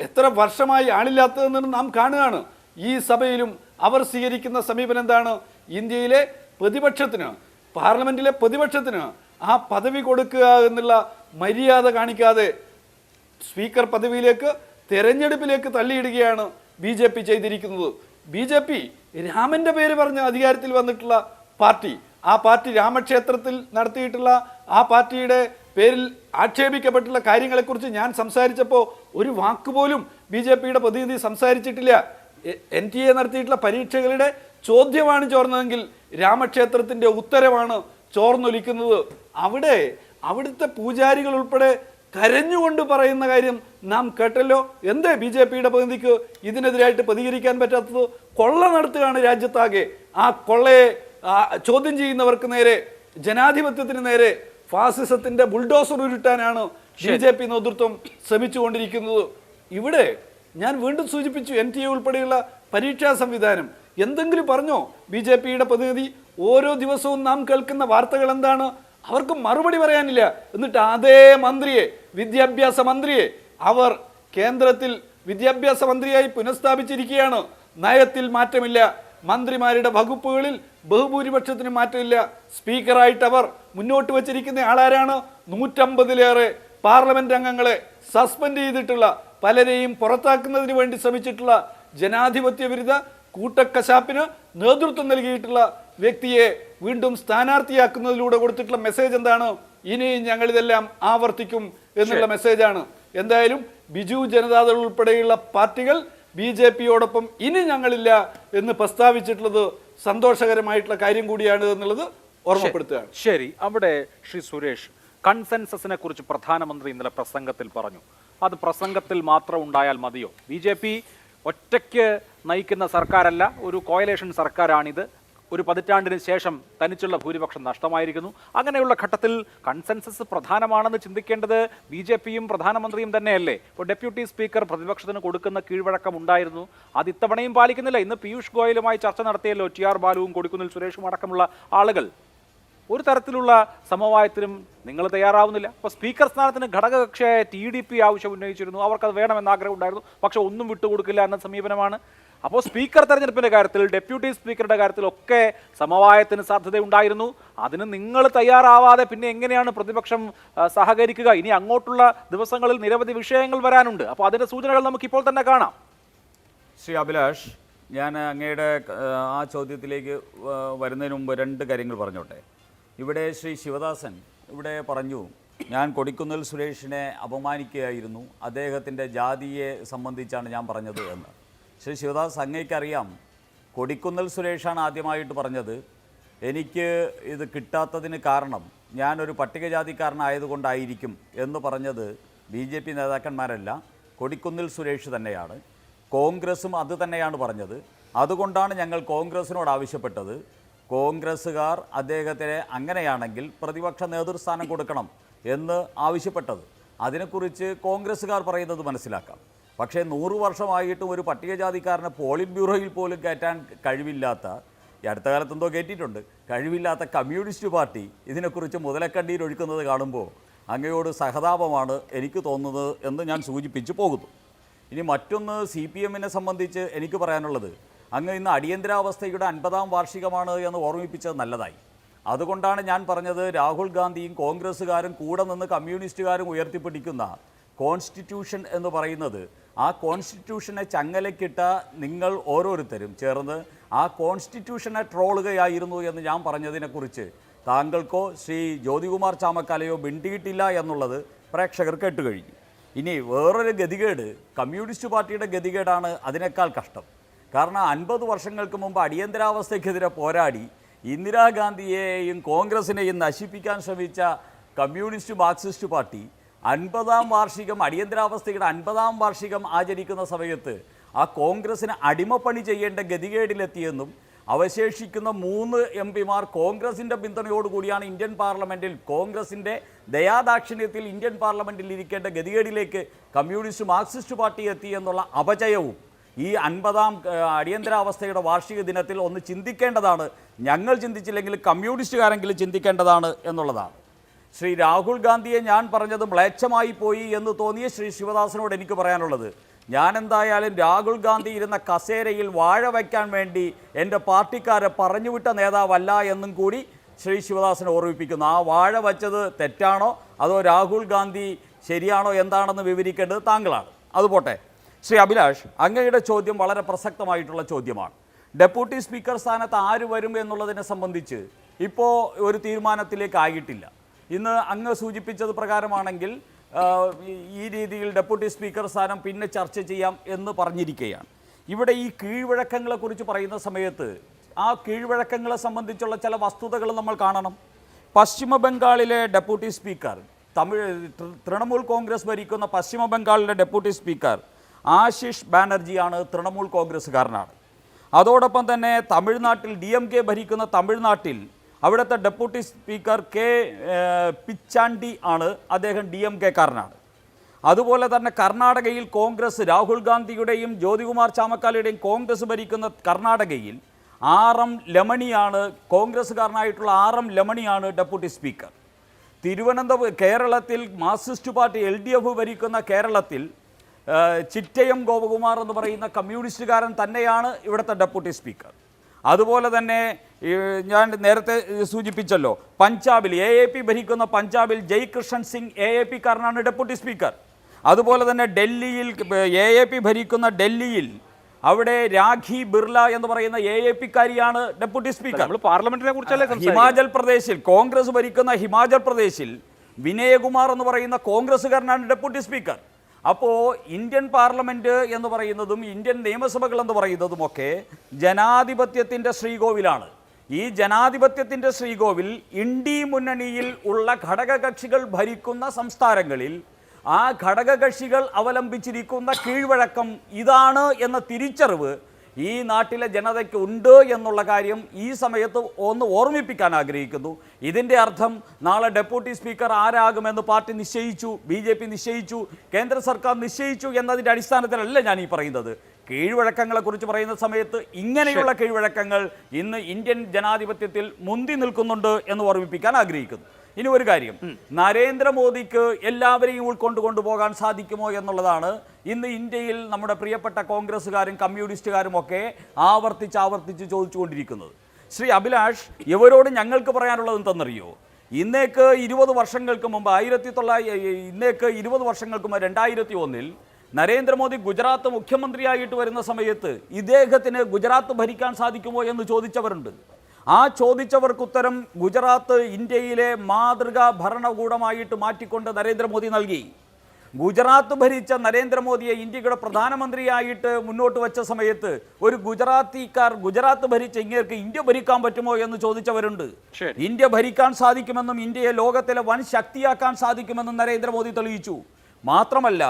എത്ര വർഷമായി ആളില്ലാത്തതെന്ന് നാം കാണുകയാണ്. ഈ സഭയിലും അവർ സ്വീകരിക്കുന്ന സമീപനം എന്താണ്? ഇന്ത്യയിലെ പ്രതിപക്ഷത്തിന്, പാർലമെൻറ്റിലെ പ്രതിപക്ഷത്തിന് ആ പദവി കൊടുക്കുക എന്നുള്ള മര്യാദ കാണിക്കാതെ സ്പീക്കർ പദവിയിലേക്ക്, തെരഞ്ഞെടുപ്പിലേക്ക് തള്ളിയിടുകയാണ് BJP ചെയ്തിരിക്കുന്നത്. BJP രാമൻ്റെ പേര് പറഞ്ഞ് അധികാരത്തിൽ വന്നിട്ടുള്ള പാർട്ടി, ആ പാർട്ടി രാമക്ഷേത്രത്തിൽ നടത്തിയിട്ടുള്ള ആ പാർട്ടിയുടെ പേരിൽ ആക്ഷേപിക്കപ്പെട്ടുള്ള കാര്യങ്ങളെക്കുറിച്ച് ഞാൻ സംസാരിച്ചപ്പോൾ ഒരു വാക്കുപോലും BJPയുടെ പ്രതിനിധി സംസാരിച്ചിട്ടില്ല. NTA നടത്തിയിട്ടുള്ള പരീക്ഷകളുടെ ചോദ്യമാണ് ചോർന്നതെങ്കിൽ രാമക്ഷേത്രത്തിൻ്റെ ഉത്തരവാണ് ചോർന്നൊലിക്കുന്നത്. അവിടുത്തെ പൂജാരികൾ ഉൾപ്പെടെ കരഞ്ഞുകൊണ്ട് പറയുന്ന കാര്യം നാം കേട്ടല്ലോ. എന്തേ BJPയുടെ പ്രതിനിധിക്ക് ഇതിനെതിരായിട്ട് പ്രതികരിക്കാൻ പറ്റാത്തത്? കൊള്ള നടത്തുകയാണ് രാജ്യത്താകെ. ആ കൊള്ളയെ ചോദ്യം ചെയ്യുന്നവർക്ക് നേരെ, ജനാധിപത്യത്തിന് നേരെ ഫാസിസത്തിന്റെ ബുൾഡോസർ ഉരുട്ടാനാണ് BJP നേതൃത്വം ശ്രമിച്ചുകൊണ്ടിരിക്കുന്നത്. ഇവിടെ ഞാൻ വീണ്ടും സൂചിപ്പിച്ചു, NTA ഉൾപ്പെടെയുള്ള പരീക്ഷാ സംവിധാനം എന്തെങ്കിലും പറഞ്ഞോ BJPയുടെ പ്രതിനിധി? ഓരോ ദിവസവും നാം കേൾക്കുന്ന വാർത്തകൾ എന്താണ്? അവർക്ക് മറുപടി പറയാനില്ല. എന്നിട്ട് അതേ മന്ത്രിയെ, വിദ്യാഭ്യാസ മന്ത്രിയെ അവർ കേന്ദ്രത്തിൽ വിദ്യാഭ്യാസ മന്ത്രിയായി പുനഃസ്ഥാപിച്ചിരിക്കുകയാണ്. നയത്തിൽ മാറ്റമില്ല. മന്ത്രിമാരുടെ വകുപ്പുകളിൽ ബഹുഭൂരിപക്ഷത്തിന് മാറ്റമില്ല. സ്പീക്കറായിട്ട് അവർ മുന്നോട്ട് വച്ചിരിക്കുന്ന ആളാരാണ്? 150-ലേറെ പാർലമെന്റ് അംഗങ്ങളെ സസ്പെൻഡ് ചെയ്തിട്ടുള്ള, പലരെയും പുറത്താക്കുന്നതിന് വേണ്ടി ശ്രമിച്ചിട്ടുള്ള, ജനാധിപത്യ വിരുദ്ധ കൂട്ടക്കശാപ്പിന് നേതൃത്വം നൽകിയിട്ടുള്ള വ്യക്തിയെ വീണ്ടും സ്ഥാനാർത്ഥിയാക്കുന്നതിലൂടെ കൊടുത്തിട്ടുള്ള മെസ്സേജ് എന്താണ്? ഇനിയും ഞങ്ങളിതെല്ലാം ആവർത്തിക്കും എന്നുള്ള മെസ്സേജാണ്. എന്തായാലും ബിജു ജനതാദൾ ഉൾപ്പെടെയുള്ള പാർട്ടികൾ BJP-യോടൊപ്പം ഇനി ഞങ്ങളില്ല എന്ന് പ്രസ്താവിച്ചിട്ടുള്ളത് സന്തോഷകരമായിട്ടുള്ള കാര്യം കൂടിയാണ് എന്നുള്ളത് ഓർമ്മപ്പെടുത്തുകയാണ്. ശരി, അവിടെ ശ്രീ സുരേഷ്, കൺസെൻസസിനെ കുറിച്ച് പ്രധാനമന്ത്രി ഇന്നലെ പ്രസംഗത്തിൽ പറഞ്ഞു. അത് പ്രസംഗത്തിൽ മാത്രം ഉണ്ടായാൽ മതിയോ? BJP ഒറ്റയ്ക്ക് നയിക്കുന്ന സർക്കാരല്ല, ഒരു കോയലേഷൻ സർക്കാരാണിത്. ഒരു പതിറ്റാണ്ടിന് ശേഷം തനിച്ചുള്ള ഭൂരിപക്ഷം നഷ്ടമായിരിക്കുന്നു. അങ്ങനെയുള്ള ഘട്ടത്തിൽ കൺസെൻസസ് പ്രധാനമാണെന്ന് ചിന്തിക്കേണ്ടത് BJP-യും പ്രധാനമന്ത്രിയും തന്നെയല്ലേ? ഇപ്പോൾ ഡെപ്യൂട്ടി സ്പീക്കർ പ്രതിപക്ഷത്തിന് കൊടുക്കുന്ന കീഴ്വഴക്കം ഉണ്ടായിരുന്നു, അത് ഇത്തവണയും പാലിക്കുന്നില്ല. ഇന്ന് പീയൂഷ് ഗോയലുമായി ചർച്ച നടത്തിയല്ലോ TR ബാലുവും കൊടിക്കുന്നിൽ സുരേഷും അടക്കമുള്ള ആളുകൾ. ഒരു തരത്തിലുള്ള സമവായത്തിനും നിങ്ങൾ തയ്യാറാവുന്നില്ല. അപ്പോൾ സ്പീക്കർ സ്ഥാനത്തിന് ഘടകകക്ഷിയായ TDP ആവശ്യം ഉന്നയിച്ചിരുന്നു, അവർക്കത് വേണമെന്ന് ആഗ്രഹം ഉണ്ടായിരുന്നു, പക്ഷെ ഒന്നും വിട്ടുകൊടുക്കില്ല എന്ന സമീപനമാണ്. അപ്പോൾ സ്പീക്കർ തെരഞ്ഞെടുപ്പിൻ്റെ കാര്യത്തിൽ, ഡെപ്യൂട്ടി സ്പീക്കറുടെ കാര്യത്തിലൊക്കെ സമവായത്തിന് സാധ്യതയുണ്ടായിരുന്നു. അതിന് നിങ്ങൾ തയ്യാറാവാതെ പിന്നെ എങ്ങനെയാണ് പ്രതിപക്ഷം സഹകരിക്കുക? ഇനി അങ്ങോട്ടുള്ള ദിവസങ്ങളിൽ നിരവധി വിഷയങ്ങൾ വരാനുണ്ട്. അപ്പോൾ അതിൻ്റെ സൂചനകൾ നമുക്കിപ്പോൾ തന്നെ കാണാം. ശ്രീ അഭിലാഷ്, ഞാൻ അങ്ങയുടെ ആ ചോദ്യത്തിലേക്ക് വരുന്നതിന് മുമ്പ് രണ്ട് കാര്യങ്ങൾ പറഞ്ഞോട്ടെ. ഇവിടെ ശ്രീ ശിവദാസൻ ഇവിടെ പറഞ്ഞു, ഞാൻ കൊടിക്കുന്നിൽ സുരേഷിനെ അപമാനിക്കുകയായിരുന്നു, അദ്ദേഹത്തിൻ്റെ ജാതിയെ സംബന്ധിച്ചാണ് ഞാൻ പറഞ്ഞത് എന്ന്. ശ്രീ ശിവദാസ്, അങ്ങേക്കറിയാം, കൊടിക്കുന്നിൽ സുരേഷാണ് ആദ്യമായിട്ട് പറഞ്ഞത്, എനിക്ക് ഇത് കിട്ടാത്തതിന് കാരണം ഞാനൊരു പട്ടികജാതിക്കാരനായതുകൊണ്ടായിരിക്കും എന്ന് പറഞ്ഞത് BJP നേതാക്കന്മാരല്ല, കൊടിക്കുന്നിൽ സുരേഷ് തന്നെയാണ്. കോൺഗ്രസും അത് തന്നെയാണ് പറഞ്ഞത്. അതുകൊണ്ടാണ് ഞങ്ങൾ കോൺഗ്രസിനോട് ആവശ്യപ്പെട്ടത്, കോൺഗ്രസ്സുകാർ അദ്ദേഹത്തിന് അങ്ങനെയാണെങ്കിൽ പ്രതിപക്ഷ നേതൃസ്ഥാനം കൊടുക്കണം എന്ന് ആവശ്യപ്പെട്ടത്. അതിനെക്കുറിച്ച് കോൺഗ്രസ്സുകാർ പറയുന്നത് മനസ്സിലാക്കാം. പക്ഷേ 100 വർഷമായിട്ടും ഒരു പട്ടികജാതിക്കാരനെ പോളിറ്റ് ബ്യൂറോയിൽ പോലും കയറ്റാൻ കഴിവില്ലാത്ത, ഈ അടുത്ത കാലത്ത് എന്തോ കയറ്റിയിട്ടുണ്ട്, കഴിവില്ലാത്ത കമ്മ്യൂണിസ്റ്റ് പാർട്ടി ഇതിനെക്കുറിച്ച് മുതലക്കണ്ണീരൊഴുക്കുന്നത് കാണുമ്പോൾ അങ്ങയോട് സഹതാപമാണ് എനിക്ക് തോന്നുന്നത് എന്ന് ഞാൻ സൂചിപ്പിച്ചു പോകുന്നു. ഇനി മറ്റൊന്ന്, CPM-നെ സംബന്ധിച്ച് എനിക്ക് പറയാനുള്ളത്, അങ്ങ് ഇന്ന് അടിയന്തരാവസ്ഥയുടെ 50-ാം വാർഷികമാണ് എന്ന് ഓർമ്മിപ്പിച്ചത് നല്ലതായി. അതുകൊണ്ടാണ് ഞാൻ പറഞ്ഞത്, രാഹുൽ ഗാന്ധിയും കോൺഗ്രസ്സുകാരും കൂടെ നിന്ന് കമ്മ്യൂണിസ്റ്റുകാരും ഉയർത്തിപ്പിടിക്കുന്ന കോൺസ്റ്റിറ്റ്യൂഷൻ എന്ന് പറയുന്നത്, ആ കോൺസ്റ്റിറ്റ്യൂഷനെ ചങ്ങലക്കിട്ട നിങ്ങൾ ഓരോരുത്തരും ചേർന്ന് ആ കോൺസ്റ്റിറ്റ്യൂഷനെ ട്രോളുകയായിരുന്നു എന്ന് ഞാൻ പറഞ്ഞതിനെക്കുറിച്ച് താങ്കൾക്കോ ശ്രീ ജ്യോതികുമാർ ചാമക്കാലയോ മിണ്ടിയിട്ടില്ല എന്നുള്ളത് പ്രേക്ഷകർ കേട്ടുകഴിഞ്ഞു. ഇനി വേറൊരു ഗതികേട്, കമ്മ്യൂണിസ്റ്റ് പാർട്ടിയുടെ ഗതികേടാണ് അതിനേക്കാൾ കഷ്ടം. കാരണം 50 വർഷങ്ങൾക്ക് മുമ്പ് അടിയന്തരാവസ്ഥയ്ക്കെതിരെ പോരാടി ഇന്ദിരാഗാന്ധിയെയും കോൺഗ്രസിനെയും നശിപ്പിക്കാൻ ശ്രമിച്ച കമ്മ്യൂണിസ്റ്റ് മാർക്സിസ്റ്റ് പാർട്ടി 50-ാം വാർഷികം, അടിയന്തരാവസ്ഥയുടെ 50-ാം വാർഷികം ആചരിക്കുന്ന സമയത്ത് ആ കോൺഗ്രസിന് അടിമപ്പണി ചെയ്യേണ്ട ഗതികേടിലെത്തിയെന്നും അവശേഷിക്കുന്ന 3 MP-മാർ കോൺഗ്രസിൻ്റെ പിന്തുണയോടുകൂടിയാണ് ഇന്ത്യൻ പാർലമെൻറ്റിൽ, കോൺഗ്രസിൻ്റെ ദയാദാക്ഷിണ്യത്തിൽ ഇന്ത്യൻ പാർലമെൻറ്റിൽ ഇരിക്കേണ്ട ഗതികേടിലേക്ക് കമ്മ്യൂണിസ്റ്റ് മാർക്സിസ്റ്റ് പാർട്ടി എത്തി എന്നുള്ള അപജയവും ഈ 50-ാം അടിയന്തരാവസ്ഥയുടെ വാർഷിക ദിനത്തിൽ ഒന്ന് ചിന്തിക്കേണ്ടതാണ്. ഞങ്ങൾ ചിന്തിച്ചില്ലെങ്കിൽ കമ്മ്യൂണിസ്റ്റുകാരെങ്കിലും ചിന്തിക്കേണ്ടതാണ് എന്നുള്ളതാണ്. ശ്രീ രാഹുൽ ഗാന്ധിയെ ഞാൻ പറഞ്ഞത് മ്ലേച്ഛമായി പോയി എന്ന് തോന്നിയ ശ്രീ ശിവദാസനോട് എനിക്ക് പറയാനുള്ളത്, ഞാൻ എന്തായാലും രാഹുൽ ഗാന്ധി ഇരുന്ന കസേരയിൽ വാഴ വയ്ക്കാൻ വേണ്ടി എൻ്റെ പാർട്ടിക്കാരെ പറഞ്ഞുവിട്ട നേതാവല്ല എന്നും കൂടി ശ്രീ ശിവദാസനെ ഓർമ്മിപ്പിക്കുന്നു. ആ വാഴ വച്ചത് തെറ്റാണോ അതോ രാഹുൽ ഗാന്ധി ശരിയാണോ എന്താണെന്ന് വിവരിക്കേണ്ടത് താങ്കളാണ്. അതുപോട്ടെ, ശ്രീ അഭിലാഷ്, അങ്ങയുടെ ചോദ്യം വളരെ പ്രസക്തമായിട്ടുള്ള ചോദ്യമാണ്. ഡെപ്യൂട്ടി സ്പീക്കർ സ്ഥാനത്ത് ആര് വരും എന്നുള്ളതിനെ സംബന്ധിച്ച് ഇപ്പോൾ ഒരു തീരുമാനത്തിലേക്ക് ആയിട്ടില്ല. ഇന്ന് അങ്ങ് സൂചിപ്പിച്ചത് പ്രകാരമാണെങ്കിൽ ഈ രീതിയിൽ ഡെപ്യൂട്ടി സ്പീക്കർ സ്ഥാനം പിന്നെ ചർച്ച ചെയ്യാം എന്ന് പറഞ്ഞിരിക്കുകയാണ്. ഇവിടെ ഈ കീഴ്വഴക്കങ്ങളെക്കുറിച്ച് പറയുന്ന സമയത്ത് ആ കീഴ്വഴക്കങ്ങളെ സംബന്ധിച്ചുള്ള ചില വസ്തുതകൾ നമ്മൾ കാണണം. പശ്ചിമ ബംഗാളിലെ ഡെപ്യൂട്ടി സ്പീക്കർ, തൃണമൂൽ കോൺഗ്രസ് ഭരിക്കുന്ന പശ്ചിമ ബംഗാളിലെ ഡെപ്യൂട്ടി സ്പീക്കർ ആശിഷ് ബാനർജിയാണ്, തൃണമൂൽ കോൺഗ്രസ്സുകാരനാണ്. അതോടൊപ്പം തന്നെ തമിഴ്നാട്ടിൽ DMK ഭരിക്കുന്ന തമിഴ്നാട്ടിൽ അവിടുത്തെ ഡെപ്യൂട്ടി സ്പീക്കർ പിച്ചാണ്ടി ആണ്, അദ്ദേഹം DMK-കാരനാണ്. അതുപോലെ തന്നെ കർണാടകയിൽ കോൺഗ്രസ്, രാഹുൽ ഗാന്ധിയുടെയും ജ്യോതികുമാർ ചാമക്കാലയുടെയും കോൺഗ്രസ് ഭരിക്കുന്ന കർണാടകയിൽ RM ലമണിയാണ്, കോൺഗ്രസ്സുകാരനായിട്ടുള്ള RM ലമണിയാണ് ഡെപ്യൂട്ടി സ്പീക്കർ. കേരളത്തിൽ മാർക്സിസ്റ്റ് പാർട്ടി LDF ഭരിക്കുന്ന കേരളത്തിൽ ചിറ്റയം ഗോപകുമാർ എന്ന് പറയുന്ന കമ്മ്യൂണിസ്റ്റുകാരൻ തന്നെയാണ് ഇവിടുത്തെ ഡെപ്യൂട്ടി സ്പീക്കർ. അതുപോലെ തന്നെ ഞാൻ നേരത്തെ സൂചിപ്പിച്ചല്ലോ, പഞ്ചാബിൽ AAP ഭരിക്കുന്ന പഞ്ചാബിൽ ജയ്കൃഷൻ സിംഗ് AAP കാരനാണ് ഡെപ്യൂട്ടി സ്പീക്കർ. അതുപോലെ തന്നെ ഡൽഹിയിൽ AAP ഭരിക്കുന്ന ഡൽഹിയിൽ അവിടെ രാഖി ബിർള എന്ന് പറയുന്ന AAP കാരിയാണ് ഡെപ്യൂട്ടി സ്പീക്കർ. പാർലമെന്റിനെ കുറിച്ചല്ലേ ഹിമാചൽ പ്രദേശിൽ കോൺഗ്രസ് ഭരിക്കുന്ന ഹിമാചൽ പ്രദേശിൽ വിനയകുമാർ എന്ന് പറയുന്ന കോൺഗ്രസ്സുകാരനാണ് ഡെപ്യൂട്ടി സ്പീക്കർ. അപ്പോൾ ഇന്ത്യൻ പാർലമെൻറ്റ് എന്ന് പറയുന്നതും ഇന്ത്യൻ നിയമസഭകൾ എന്ന് പറയുന്നതുമൊക്കെ ജനാധിപത്യത്തിൻ്റെ ശ്രീകോവിലാണ്. ഈ ജനാധിപത്യത്തിൻ്റെ ശ്രീകോവിൽ ഇന്ത്യ മുന്നണിയിൽ ഉള്ള ഘടകകക്ഷികൾ ഭരിക്കുന്ന സംസ്ഥാനങ്ങളിൽ ആ ഘടകകക്ഷികൾ അവലംബിച്ചിരിക്കുന്ന കീഴ്വഴക്കം ഇതാണ് എന്ന തിരിച്ചറിവ് ഈ നാട്ടിലെ ജനതയ്ക്ക് ഉണ്ട് എന്നുള്ള കാര്യം ഈ സമയത്ത് ഒന്ന് ഓർമ്മിപ്പിക്കാൻ ആഗ്രഹിക്കുന്നു. ഇതിൻ്റെ അർത്ഥം നാളെ ഡെപ്യൂട്ടി സ്പീക്കർ ആരാകുമെന്ന് പാർട്ടി നിശ്ചയിച്ചു, BJP നിശ്ചയിച്ചു, കേന്ദ്ര സർക്കാർ നിശ്ചയിച്ചു എന്നതിൻ്റെ അടിസ്ഥാനത്തിലല്ല ഞാൻ ഈ പറയുന്നത്. കീഴ്വഴക്കങ്ങളെക്കുറിച്ച് പറയുന്ന സമയത്ത് ഇങ്ങനെയുള്ള കീഴ്വഴക്കങ്ങൾ ഇന്ന് ഇന്ത്യൻ ജനാധിപത്യത്തിൽ മുന്തി നിൽക്കുന്നുണ്ട് എന്ന് ഓർമ്മിപ്പിക്കാൻ ആഗ്രഹിക്കുന്നു. ഇനി ഒരു കാര്യം, നരേന്ദ്രമോദിക്ക് എല്ലാവരെയും ഉൾക്കൊണ്ടുപോകാൻ സാധിക്കുമോ എന്നുള്ളതാണ് ഇന്ന് ഇന്ത്യയിൽ നമ്മുടെ പ്രിയപ്പെട്ട കോൺഗ്രസ്സുകാരും കമ്മ്യൂണിസ്റ്റുകാരും ഒക്കെ ആവർത്തിച്ച് ചോദിച്ചുകൊണ്ടിരിക്കുന്നത്. ശ്രീ അഭിലാഷ്, ഇവരോട് ഞങ്ങൾക്ക് പറയാനുള്ളത് എന്തെന്നറിയോ? ഇന്നേക്ക് 20 വർഷങ്ങൾക്ക് മുമ്പ് 2001 നരേന്ദ്രമോദി ഗുജറാത്ത് മുഖ്യമന്ത്രിയായിട്ട് വരുന്ന സമയത്ത് ഇദ്ദേഹത്തിന് ഗുജറാത്ത് ഭരിക്കാൻ സാധിക്കുമോ എന്ന് ചോദിച്ചവരുണ്ട്. ആ ചോദിച്ചവർക്കുത്തരം ഗുജറാത്ത് ഇന്ത്യയിലെ മാതൃകാ ഭരണകൂടമായിട്ട് മാറ്റിക്കൊണ്ട് നരേന്ദ്രമോദി നൽകി. ഗുജറാത്ത് ഭരിച്ച നരേന്ദ്രമോദിയെ ഇന്ത്യയുടെ പ്രധാനമന്ത്രിയായിട്ട് മുന്നോട്ട് വെച്ച സമയത്ത് ഒരു ഗുജറാത്ത് ഭരിച്ച ഇങ്ങേർക്ക് ഇന്ത്യ ഭരിക്കാൻ പറ്റുമോ എന്ന് ചോദിച്ചവരുണ്ട്. ഇന്ത്യ ഭരിക്കാൻ സാധിക്കുമെന്നും ഇന്ത്യയെ ലോകത്തിലെ വൻ ശക്തിയാക്കാൻ സാധിക്കുമെന്നും നരേന്ദ്രമോദി തെളിയിച്ചു. മാത്രമല്ല,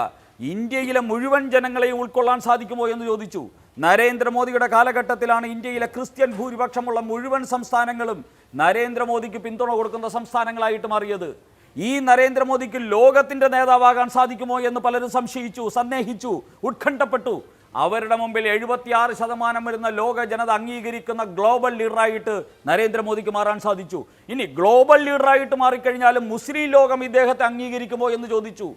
ഇന്ത്യയിലെ മുഴുവൻ ജനങ്ങളെയും ഉൾക്കൊള്ളാൻ സാധിക്കുമോ എന്ന് ചോദിച്ചു. നരേന്ദ്രമോദിയുടെ കാലഘട്ടത്തിലാണ് ഇന്ത്യയിലെ ക്രിസ്ത്യൻ ഭൂരിപക്ഷമുള്ള മുഴുവൻ സംസ്ഥാനങ്ങളും നരേന്ദ്രമോദിക്ക് പിന്തുണ കൊടുക്കുന്ന സംസ്ഥാനങ്ങളായിട്ട് മാറിയത്. ഈ നരേന്ദ്രമോദിക്ക് ലോകത്തിൻ്റെ നേതാവാകാൻ സാധിക്കുമോ എന്ന് പലരും സംശയിച്ചു, സന്ദേഹിച്ചു, ഉത്കണ്ഠപ്പെട്ടു. അവരുടെ മുമ്പിൽ 76% വരുന്ന ലോക ജനത അംഗീകരിക്കുന്ന ഗ്ലോബൽ ലീഡറായിട്ട് നരേന്ദ്രമോദിക്ക് മാറാൻ സാധിച്ചു. ഇനി ഗ്ലോബൽ ലീഡറായിട്ട് മാറിക്കഴിഞ്ഞാലും മുസ്ലിം ലോകം ഇദ്ദേഹത്തെ അംഗീകരിക്കുമോ എന്ന് ചോദിച്ചു.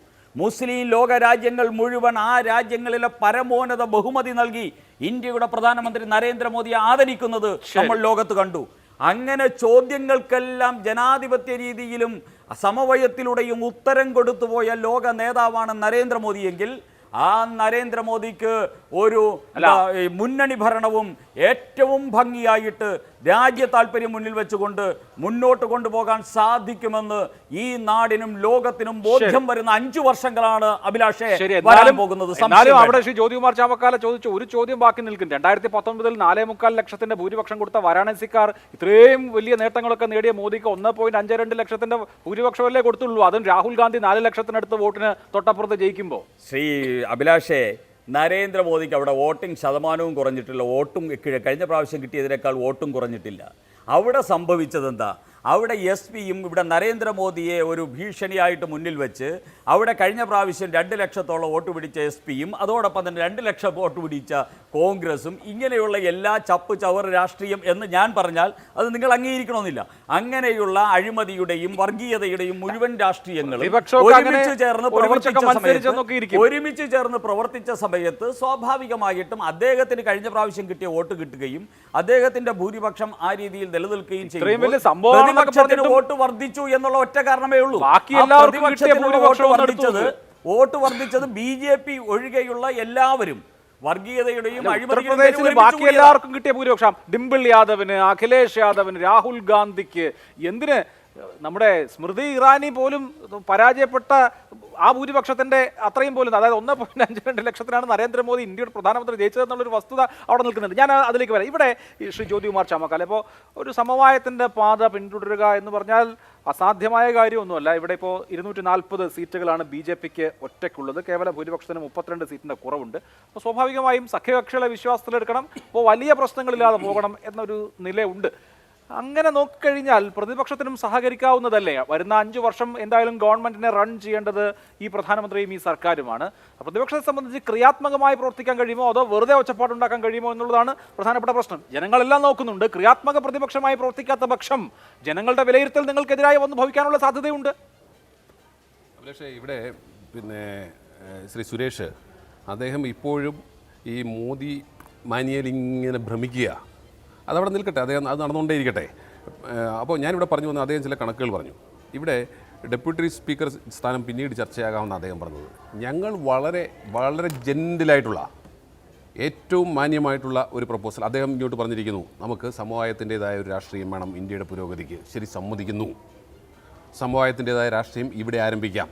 മുസ്ലിം ലോക രാജ്യങ്ങൾ മുഴുവൻ ആ രാജ്യങ്ങളിലെ പരമോന്നത ബഹുമതി നൽകി ഇന്ത്യയുടെ പ്രധാനമന്ത്രി നരേന്ദ്രമോദിയെ ആദരിക്കുന്നത് നമ്മൾ ലോകത്ത് കണ്ടു. അങ്ങനെ ചോദ്യങ്ങൾക്കെല്ലാം ജനാധിപത്യ രീതിയിലും സമവയത്തിലൂടെയും ഉത്തരം കൊടുത്തുപോയ ലോക നേതാവാണ് നരേന്ദ്രമോദിയെങ്കിൽ ആ നരേന്ദ്രമോദിക്ക് ഒരു മുന്നണി ഭരണവും ഏറ്റവും ഭംഗിയായിട്ട് രാജ്യ താല്പര്യം മുന്നിൽ വെച്ചുകൊണ്ട് മുന്നോട്ട് കൊണ്ടുപോകാൻ സാധിക്കുമെന്ന് ഈ നാടിനും ലോകത്തിനും ബോധ്യം വരുന്ന 5 വർഷങ്ങളാണ് അഭിലാഷേ വരാൻ പോകുന്നത്. അവിടെ ശ്രീ ജ്യോതികുമാർ ചാമക്കാല ചോദിച്ചു, ഒരു ചോദ്യം ബാക്കി നിൽക്കും. 2019 4.25 ലക്ഷത്തിന്റെ ഭൂരിപക്ഷം കൊടുത്ത വാരാണസിക്കാർ ഇത്രയും വലിയ നേട്ടങ്ങളൊക്കെ നേടിയ മോദിക്ക് 1.52 ലക്ഷത്തിന്റെ ഭൂരിപക്ഷമല്ലേ കൊടുത്തുള്ളൂ. അതും രാഹുൽ ഗാന്ധി 4 ലക്ഷത്തിനടുത്ത് വോട്ടിന് തൊട്ടപ്പുറത്ത് ജയിക്കുമ്പോൾ. ശ്രീ അഭിലാഷേ, നരേന്ദ്രമോദിക്ക് അവിടെ വോട്ടിംഗ് ശതമാനവും കുറഞ്ഞിട്ടില്ല, വോട്ടും കഴിഞ്ഞ പ്രാവശ്യം കിട്ടിയതിനേക്കാൾ വോട്ടും കുറഞ്ഞിട്ടില്ല. അവിടെ സംഭവിച്ചതെന്താ? അവിടെ SP-യും ഇവിടെ നരേന്ദ്രമോദിയെ ഒരു ഭീഷണിയായിട്ട് മുന്നിൽ വെച്ച് അവിടെ കഴിഞ്ഞ പ്രാവശ്യം 2 ലക്ഷത്തോളം വോട്ട് പിടിച്ച SP-യും അതോടൊപ്പം തന്നെ 2 ലക്ഷം വോട്ട് പിടിച്ച കോൺഗ്രസും ഇങ്ങനെയുള്ള എല്ലാ ചപ്പ് ചവർ രാഷ്ട്രീയം എന്ന് ഞാൻ പറഞ്ഞാൽ അത് നിങ്ങൾ അംഗീകരിക്കണമെന്നില്ല. അങ്ങനെയുള്ള അഴിമതിയുടെയും വർഗീയതയുടെയും മുഴുവൻ രാഷ്ട്രീയങ്ങളും ഒരുമിച്ച് ചേർന്ന് പ്രവർത്തിച്ച സമയത്ത് സ്വാഭാവികമായിട്ടും അദ്ദേഹത്തിന് കഴിഞ്ഞ പ്രാവശ്യം കിട്ടിയ വോട്ട് കിട്ടുകയും അദ്ദേഹത്തിന്റെ ഭൂരിപക്ഷം ആ രീതിയിൽ നിലനിൽക്കുകയും ചെയ്യും. വോട്ട് വർദ്ധിച്ചു എന്നുള്ള ഒറ്റ കാരണമേ ഉള്ളൂ. വോട്ട് വർദ്ധിച്ചത് BJP ഒഴികെയുള്ള എല്ലാവരും വർഗീയതയുടെയും അഴിമതിയുടെയും ബാക്കി എല്ലാവർക്കും കിട്ടിയ ഭൂരിപക്ഷം ഡിംപിൾ യാദവിന്, അഖിലേഷ് യാദവിന്, രാഹുൽ ഗാന്ധിക്ക്, എന്തിന് നമ്മുടെ സ്മൃതി ഇറാനി പോലും പരാജയപ്പെട്ട ആ ഭൂരിപക്ഷത്തിന്റെ അത്രയും പോലും, അതായത് 1.52 ലക്ഷത്തിനാണ് നരേന്ദ്രമോദി ഇന്ത്യയുടെ പ്രധാനമന്ത്രി ജയിച്ചതെന്നുള്ളൊരു വസ്തുത അവിടെ നിൽക്കുന്നുണ്ട്. ഞാൻ അതിലേക്ക് വരാം. ഇവിടെ ശ്രീ ജ്യോതികുമാർ ചാമക്കാല, ഇപ്പോൾ ഒരു സമവായത്തിന്റെ പാത പിന്തുടരുക എന്ന് പറഞ്ഞാൽ അസാധ്യമായ കാര്യമൊന്നുമല്ല. ഇവിടെ ഇപ്പോൾ 240 സീറ്റുകളാണ് BJPക്ക് ഒറ്റയ്ക്കുള്ളത്. കേവല ഭൂരിപക്ഷത്തിന് 32 സീറ്റിന്റെ കുറവുണ്ട്. അപ്പോൾ സ്വാഭാവികമായും സഖ്യകക്ഷികളെ വിശ്വാസത്തിലെടുക്കണം, അപ്പോൾ വലിയ പ്രശ്നങ്ങളില്ലാതെ പോകണം എന്നൊരു നിലയുണ്ട്. അങ്ങനെ നോക്കിക്കഴിഞ്ഞാൽ പ്രതിപക്ഷത്തിനും സഹകരിക്കാവുന്നതല്ലേ? വരുന്ന 5 വർഷം എന്തായാലും ഗവൺമെന്റിനെ റൺ ചെയ്യേണ്ടത് ഈ പ്രധാനമന്ത്രിയും ഈ സർക്കാരുമാണ്. പ്രതിപക്ഷത്തെ സംബന്ധിച്ച് ക്രിയാത്മകമായി പ്രവർത്തിക്കാൻ കഴിയുമോ അതോ വെറുതെ ഒച്ചപ്പാടുണ്ടാക്കാൻ കഴിയുമോ എന്നുള്ളതാണ് പ്രധാനപ്പെട്ട പ്രശ്നം. ജനങ്ങളെല്ലാം നോക്കുന്നുണ്ട്. ക്രിയാത്മക പ്രതിപക്ഷമായി പ്രവർത്തിക്കാത്ത പക്ഷം ജനങ്ങളുടെ വിലയിരുത്തൽ നിങ്ങൾക്കെതിരായി വന്ന് ഭവിക്കാനുള്ള സാധ്യതയുണ്ട്. ഇവിടെ ശ്രീ സുരേഷ് അദ്ദേഹം ഇപ്പോഴും ഈ മോദി മാനിയയിൽ ഇങ്ങനെ ഭ്രമിക്കുക. അതവിടെ നിൽക്കട്ടെ, അദ്ദേഹം അത് നടന്നുകൊണ്ടേയിരിക്കട്ടെ. അപ്പോൾ ഞാനിവിടെ പറഞ്ഞു വന്ന അദ്ദേഹം ചില കണക്കുകൾ പറഞ്ഞു. ഇവിടെ ഡെപ്യൂട്ടി സ്പീക്കർ സ്ഥാനം പിന്നീട് ചർച്ചയാകാമെന്ന് അദ്ദേഹം പറഞ്ഞത്. ഞങ്ങൾ വളരെ വളരെ ജെൻറ്റിലായിട്ടുള്ള ഏറ്റവും മാന്യമായിട്ടുള്ള ഒരു പ്രപ്പോസൽ അദ്ദേഹം ഇങ്ങോട്ട് പറഞ്ഞിരിക്കുന്നു. നമുക്ക് സമവായത്തിൻ്റേതായ ഒരു രാഷ്ട്രീയം വേണം ഇന്ത്യയുടെ പുരോഗതിക്ക്. ശരി, സമ്മതിക്കുന്നു. സമവായത്തിൻ്റേതായ രാഷ്ട്രീയം ഇവിടെ ആരംഭിക്കാം.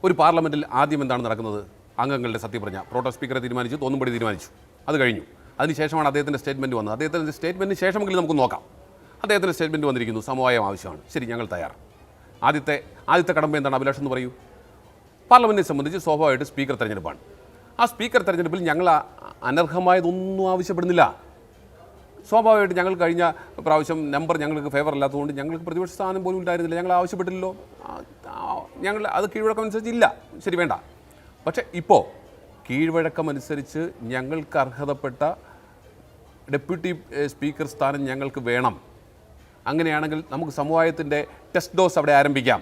ഒരു പാർലമെൻറ്റിൽ ആദ്യം എന്താണ് നടക്കുന്നത്? അംഗങ്ങളുടെ സത്യപ്രതിജ്ഞ. പ്രോട്ടം സ്പീക്കറെ തീരുമാനിച്ചു, തോന്നുംപടി തീരുമാനിച്ചു, അത് കഴിഞ്ഞു. അതിനുശേഷമാണ് അദ്ദേഹത്തിൻ്റെ സ്റ്റേറ്റ്മെൻറ്റ് വന്നത്. അദ്ദേഹത്തിൻ്റെ സ്റ്റേറ്റ്മെൻറ്റിന് ശേഷമെങ്കിലും നമുക്ക് നോക്കാം. അദ്ദേഹത്തിൻ്റെ സ്റ്റേറ്റ്മെൻറ്റ് വന്നിരിക്കുന്നു, സമവായം ആവശ്യമാണ്. ശരി, ഞങ്ങൾ തയ്യാർ. ആദ്യത്തെ കടമ്പ എന്താണ് അഭിലാഷ് എന്ന് പറയൂ. പാർലമെൻറ്റിനെ സംബന്ധിച്ച് സ്വാഭാവികമായിട്ട് സ്പീക്കർ തെരഞ്ഞെടുപ്പാണ്. ആ സ്പീക്കർ തെരഞ്ഞെടുപ്പിൽ ഞങ്ങൾ അനർഹമായതൊന്നും ആവശ്യപ്പെടുന്നില്ല. സ്വാഭാവികമായിട്ട് ഞങ്ങൾ കഴിഞ്ഞ പ്രാവശ്യം നമ്പർ ഞങ്ങൾക്ക് ഫേവർ അല്ലാത്തതുകൊണ്ട് ഞങ്ങൾക്ക് പ്രതിപക്ഷ സ്ഥാനം പോലും ഉണ്ടായിരുന്നില്ല. ഞങ്ങൾ ആവശ്യപ്പെട്ടില്ലല്ലോ. ഞങ്ങൾ അത് കീഴ്വഴക്കമനുസരിച്ച് ഇല്ല, ശരി, വേണ്ട. പക്ഷേ ഇപ്പോൾ കീഴ്വഴക്കമനുസരിച്ച് ഞങ്ങൾക്ക് അർഹതപ്പെട്ട ഡെപ്യൂട്ടി സ്പീക്കർ സ്ഥാനം ഞങ്ങൾക്ക് വേണം. അങ്ങനെയാണെങ്കിൽ നമുക്ക് സമവായത്തിൻ്റെ ടെസ്റ്റ് ഡോസ് അവിടെ ആരംഭിക്കാം.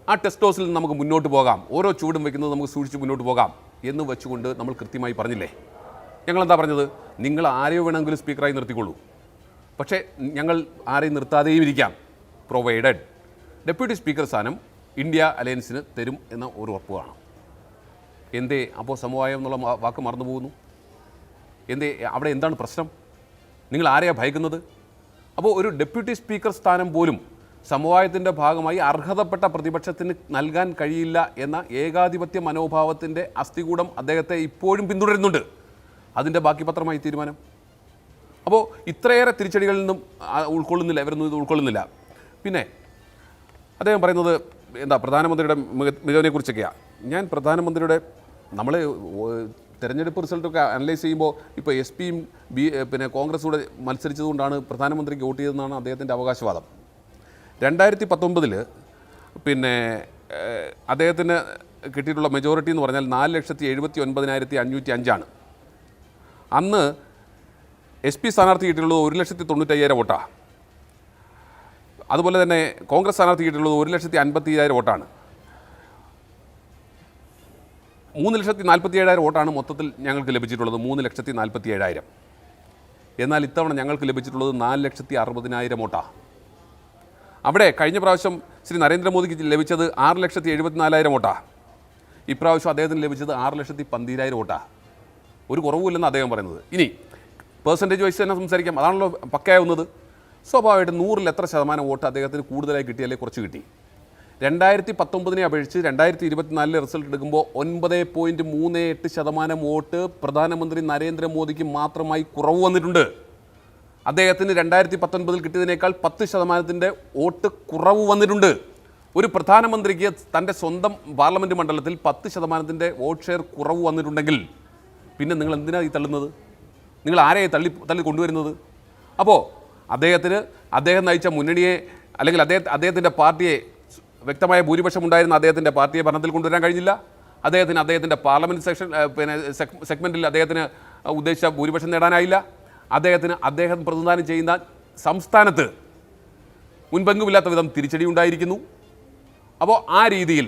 ആ ടെസ്റ്റ് ഡോസിൽ നിന്ന് നമുക്ക് മുന്നോട്ട് പോകാം. ഓരോ ചൂടും വയ്ക്കുന്നത് നമുക്ക് സൂക്ഷിച്ച് മുന്നോട്ട് പോകാം എന്ന് വെച്ചുകൊണ്ട് നമ്മൾ കൃത്യമായി പറഞ്ഞില്ലേ. ഞങ്ങളെന്താ പറഞ്ഞത്? നിങ്ങൾ ആരെയോ വേണമെങ്കിലും സ്പീക്കറായി നിർത്തിക്കൊള്ളൂ, പക്ഷേ ഞങ്ങൾ ആരെയും നിർത്താതെയും ഇരിക്കാം, പ്രൊവൈഡഡ് ഡെപ്യൂട്ടി സ്പീക്കർ സ്ഥാനം ഇന്ത്യ അലയൻസിന് തരും എന്ന ഒരു ഉറപ്പ് കാണാം. എന്തേ അപ്പോൾ സമവായം എന്നുള്ള വാക്ക് മറന്നു പോകുന്നു? എന്തേ അവിടെ എന്താണ് പ്രശ്നം? നിങ്ങൾ ആരെയാണ് ഭയക്കുന്നത്? അപ്പോൾ ഒരു ഡെപ്യൂട്ടി സ്പീക്കർ സ്ഥാനം പോലും സമവായത്തിൻ്റെ ഭാഗമായി അർഹതപ്പെട്ട പ്രതിപക്ഷത്തിന് നൽകാൻ കഴിയില്ല എന്ന ഏകാധിപത്യ മനോഭാവത്തിൻ്റെ അസ്ഥികൂടം അദ്ദേഹത്തെ ഇപ്പോഴും പിന്തുടരുന്നുണ്ട്. അതിൻ്റെ ബാക്കി പത്രമായി തീരുമാനം. അപ്പോൾ ഇത്രയേറെ തിരിച്ചടികളിൽ നിന്നും ഉൾക്കൊള്ളുന്നില്ല, ഇവരൊന്നും ഇത് ഉൾക്കൊള്ളുന്നില്ല. പിന്നെ അദ്ദേഹം പറയുന്നത് എന്താ പ്രധാനമന്ത്രിയുടെ മികവിനെക്കുറിച്ചൊക്കെയാണ്. ഞാൻ പ്രധാനമന്ത്രിയുടെ നമ്മൾ തെരഞ്ഞെടുപ്പ് റിസൾട്ടൊക്കെ അനലൈസ് ചെയ്യുമ്പോൾ ഇപ്പോൾ എസ് പിയും പിന്നെ കോൺഗ്രസ് കൂടെ മത്സരിച്ചതുകൊണ്ടാണ് പ്രധാനമന്ത്രിക്ക് വോട്ട് ചെയ്തതെന്നാണ് അദ്ദേഹത്തിൻ്റെ അവകാശവാദം. 2019 പിന്നെ അദ്ദേഹത്തിന് കിട്ടിയിട്ടുള്ള മെജോറിറ്റി എന്ന് പറഞ്ഞാൽ 4,79,505 അന്ന് എസ് പി സ്ഥാനാർത്ഥി കിട്ടിയിട്ടുള്ളത് 1,95,000 വോട്ടാണ്. അതുപോലെ തന്നെ കോൺഗ്രസ് സ്ഥാനാർത്ഥി കിട്ടിയിട്ടുള്ളത് 1,50,000 വോട്ടാണ്. 3,47,000 വോട്ടാണ് മൊത്തത്തിൽ ഞങ്ങൾക്ക് ലഭിച്ചിട്ടുള്ളത്. 3,47,000. എന്നാൽ ഇത്തവണ ഞങ്ങൾക്ക് ലഭിച്ചിട്ടുള്ളത് 4,60,000 വോട്ടാണ്. അവിടെ കഴിഞ്ഞ പ്രാവശ്യം ശ്രീ നരേന്ദ്രമോദിക്ക് ലഭിച്ചത് 6,74,000 വോട്ടാണ്. ഇപ്രാവശ്യം അദ്ദേഹത്തിന് ലഭിച്ചത് 6,12,000 വോട്ടാണ്. ഒരു കുറവുമില്ലെന്ന് അദ്ദേഹം പറയുന്നത്. ഇനി പെർസെൻറ്റേജ് വൈസ് തന്നെ സംസാരിക്കാം, അതാണല്ലോ പക്കയാവുന്നത്. സ്വാഭാവികമായിട്ട് 100-ൽ എത്ര ശതമാനം വോട്ട് അദ്ദേഹത്തിന് കൂടുതലായി കിട്ടിയല്ലേ കുറച്ച് കിട്ടി. 2019 അപേക്ഷിച്ച് 2024 റിസൾട്ട് എടുക്കുമ്പോൾ 9.38% വോട്ട് പ്രധാനമന്ത്രി നരേന്ദ്രമോദിക്ക് മാത്രമായി കുറവ് വന്നിട്ടുണ്ട്. അദ്ദേഹത്തിന് 2019 കിട്ടിയതിനേക്കാൾ 10% വോട്ട് കുറവ് വന്നിട്ടുണ്ട്. ഒരു പ്രധാനമന്ത്രിക്ക് തൻ്റെ സ്വന്തം പാർലമെൻറ്റ് മണ്ഡലത്തിൽ 10% വോട്ട് ഷെയർ കുറവ് വന്നിട്ടുണ്ടെങ്കിൽ പിന്നെ നിങ്ങൾ എന്തിനാണ് ഈ തള്ളുന്നത്? നിങ്ങൾ ആരെയാണ് തള്ളി കൊണ്ടുവരുന്നത്? അപ്പോൾ അദ്ദേഹം നയിച്ച മുന്നണിയെ അല്ലെങ്കിൽ അദ്ദേഹത്തിൻ്റെ പാർട്ടിയെ വ്യക്തമായ ഭൂരിപക്ഷം ഉണ്ടായിരുന്ന അദ്ദേഹത്തിൻ്റെ പാർട്ടിയെ ഭരണത്തിൽ കൊണ്ടുവരാൻ കഴിഞ്ഞില്ല. അദ്ദേഹത്തിൻ്റെ പാർലമെൻറ്റ് സെഗ്മെൻറ്റിൽ അദ്ദേഹത്തിന് ഉദ്ദേശിച്ച ഭൂരിപക്ഷം നേടാനായില്ല. അദ്ദേഹം പ്രതിനിധാനം ചെയ്യുന്ന സംസ്ഥാനത്ത് മുൻപെങ്കുമില്ലാത്ത വിധം തിരിച്ചടി ഉണ്ടായിരിക്കുന്നു. അപ്പോൾ ആ രീതിയിൽ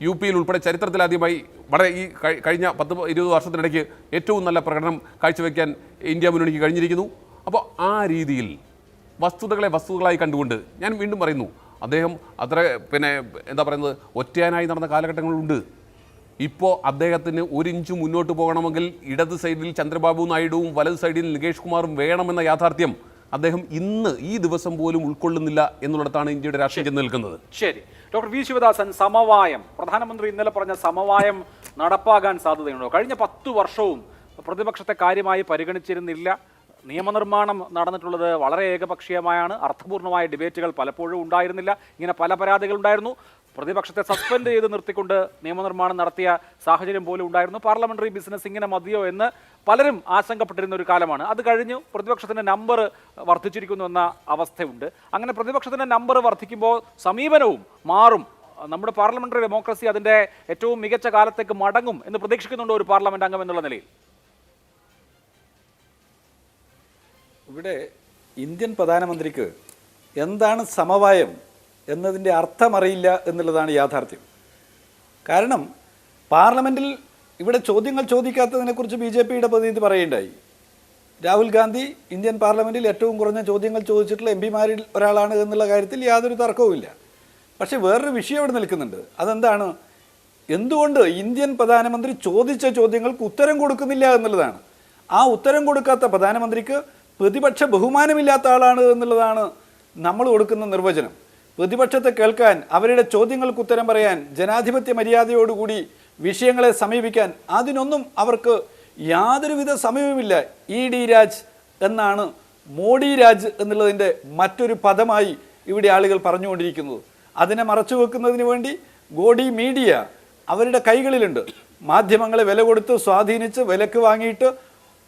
യു പിയിൽ ഉൾപ്പെടെ ചരിത്രത്തിലാദ്യമായി വളരെ ഈ കഴിഞ്ഞ 10-20 വർഷത്തിനിടയ്ക്ക് ഏറ്റവും നല്ല പ്രകടനം കാഴ്ചവെക്കാൻ ഇന്ത്യ മുന്നണിക്ക് കഴിഞ്ഞിരിക്കുന്നു. അപ്പോൾ ആ രീതിയിൽ വസ്തുതകളായി കണ്ടുകൊണ്ട് ഞാൻ വീണ്ടും പറയുന്നു, അദ്ദേഹം അത്ര എന്താ പറയുന്നത് ഒറ്റയാനായി നടന്ന കാലഘട്ടങ്ങളുണ്ട്. ഇപ്പോൾ അദ്ദേഹത്തിന് 1 ഇഞ്ച് മുന്നോട്ട് പോകണമെങ്കിൽ ഇടത് സൈഡിൽ ചന്ദ്രബാബു നായിഡുവും വലത് സൈഡിൽ നികേഷ് കുമാറും വേണമെന്ന യാഥാർത്ഥ്യം അദ്ദേഹം ഈ ദിവസം പോലും ഉൾക്കൊള്ളുന്നില്ല എന്നുള്ളിടത്താണ് ഇന്ത്യയുടെ രാഷ്ട്രീയം ചെന്ന് നിൽക്കുന്നത്. ശരി, ഡോക്ടർ വി ശിവദാസൻ, സമവായം, പ്രധാനമന്ത്രി ഇന്നലെ പറഞ്ഞ സമവായം നടപ്പാകാൻ സാധ്യതയുണ്ടോ? കഴിഞ്ഞ 10 വർഷവും പ്രതിപക്ഷത്തെ കാര്യമായി പരിഗണിച്ചിരുന്നില്ല. നിയമനിർമ്മാണം നടന്നിട്ടുള്ളത് വളരെ ഏകപക്ഷീയമായാണ്. അർത്ഥപൂർണമായ ഡിബേറ്റുകൾ പലപ്പോഴും ഉണ്ടായിരുന്നില്ല. ഇങ്ങനെ പല പരാതികളുണ്ടായിരുന്നു. പ്രതിപക്ഷത്തെ സസ്പെൻഡ് ചെയ്ത് നിർത്തിക്കൊണ്ട് നിയമനിർമ്മാണം നടത്തിയ സാഹചര്യം പോലും ഉണ്ടായിരുന്നു. പാർലമെന്ററി ബിസിനസ് ഇങ്ങനെ മതിയോ എന്ന് പലരും ആശങ്കപ്പെട്ടിരുന്ന ഒരു കാലമാണ്. അത് കഴിഞ്ഞു പ്രതിപക്ഷത്തിൻ്റെ നമ്പർ വർദ്ധിച്ചിരിക്കുന്നു എന്ന അവസ്ഥയുണ്ട്. അങ്ങനെ പ്രതിപക്ഷത്തിൻ്റെ നമ്പർ വർദ്ധിക്കുമ്പോൾ സമീപനവും മാറും. നമ്മുടെ പാർലമെന്ററി ഡെമോക്രസി അതിൻ്റെ ഏറ്റവും മികച്ച കാലത്തേക്ക് മടങ്ങും എന്ന് പ്രതീക്ഷിക്കുന്നുണ്ടോ ഒരു പാർലമെന്റ് അംഗം എന്നുള്ള നിലയിൽ? ഇവിടെ ഇന്ത്യൻ പ്രധാനമന്ത്രിക്ക് എന്താണ് സമവായം എന്നതിൻ്റെ അർത്ഥമറിയില്ല എന്നുള്ളതാണ് യാഥാർത്ഥ്യം. കാരണം പാർലമെൻറ്റിൽ ഇവിടെ ചോദ്യങ്ങൾ ചോദിക്കാത്തതിനെക്കുറിച്ച് BJPയുടെ പ്രതിനിധി പറയുണ്ടായി. രാഹുൽ ഗാന്ധി ഇന്ത്യൻ പാർലമെൻറ്റിൽ ഏറ്റവും കുറഞ്ഞ ചോദ്യങ്ങൾ ചോദിച്ചിട്ടുള്ള MP-മാരിൽ ഒരാളാണ് എന്നുള്ള കാര്യത്തിൽ യാതൊരു തർക്കവുമില്ല. പക്ഷേ വേറൊരു വിഷയം ഇവിടെ നിൽക്കുന്നുണ്ട്. അതെന്താണ്? എന്തുകൊണ്ട് ഇന്ത്യൻ പ്രധാനമന്ത്രി ചോദിച്ച ചോദ്യങ്ങൾക്ക് ഉത്തരം കൊടുക്കുന്നില്ല എന്നുള്ളതാണ്. ആ ഉത്തരം കൊടുക്കാത്ത പ്രധാനമന്ത്രിക്ക് പ്രതിപക്ഷ ബഹുമാനമില്ലാത്ത ആളാണ് എന്നുള്ളതാണ് നമ്മൾ കൊടുക്കുന്ന നിർവചനം. പ്രതിപക്ഷത്തെ കേൾക്കാൻ, അവരുടെ ചോദ്യങ്ങൾക്ക് ഉത്തരം പറയാൻ, ജനാധിപത്യ മര്യാദയോടുകൂടി വിഷയങ്ങളെ സമീപിക്കാൻ അതിനൊന്നും അവർക്ക് യാതൊരുവിധ സമയവുമില്ല. ED രാജ് എന്നാണ് മോഡി രാജ് എന്നുള്ളതിൻ്റെ മറ്റൊരു പദമായി ഇവിടെ ആളുകൾ പറഞ്ഞുകൊണ്ടിരിക്കുന്നത്. അതിനെ മറച്ചു വെക്കുന്നതിന് വേണ്ടി ഗോഡി മീഡിയ അവരുടെ കൈകളിലുണ്ട്. മാധ്യമങ്ങളെ വില കൊടുത്ത് സ്വാധീനിച്ച് വിലക്ക് വാങ്ങിയിട്ട്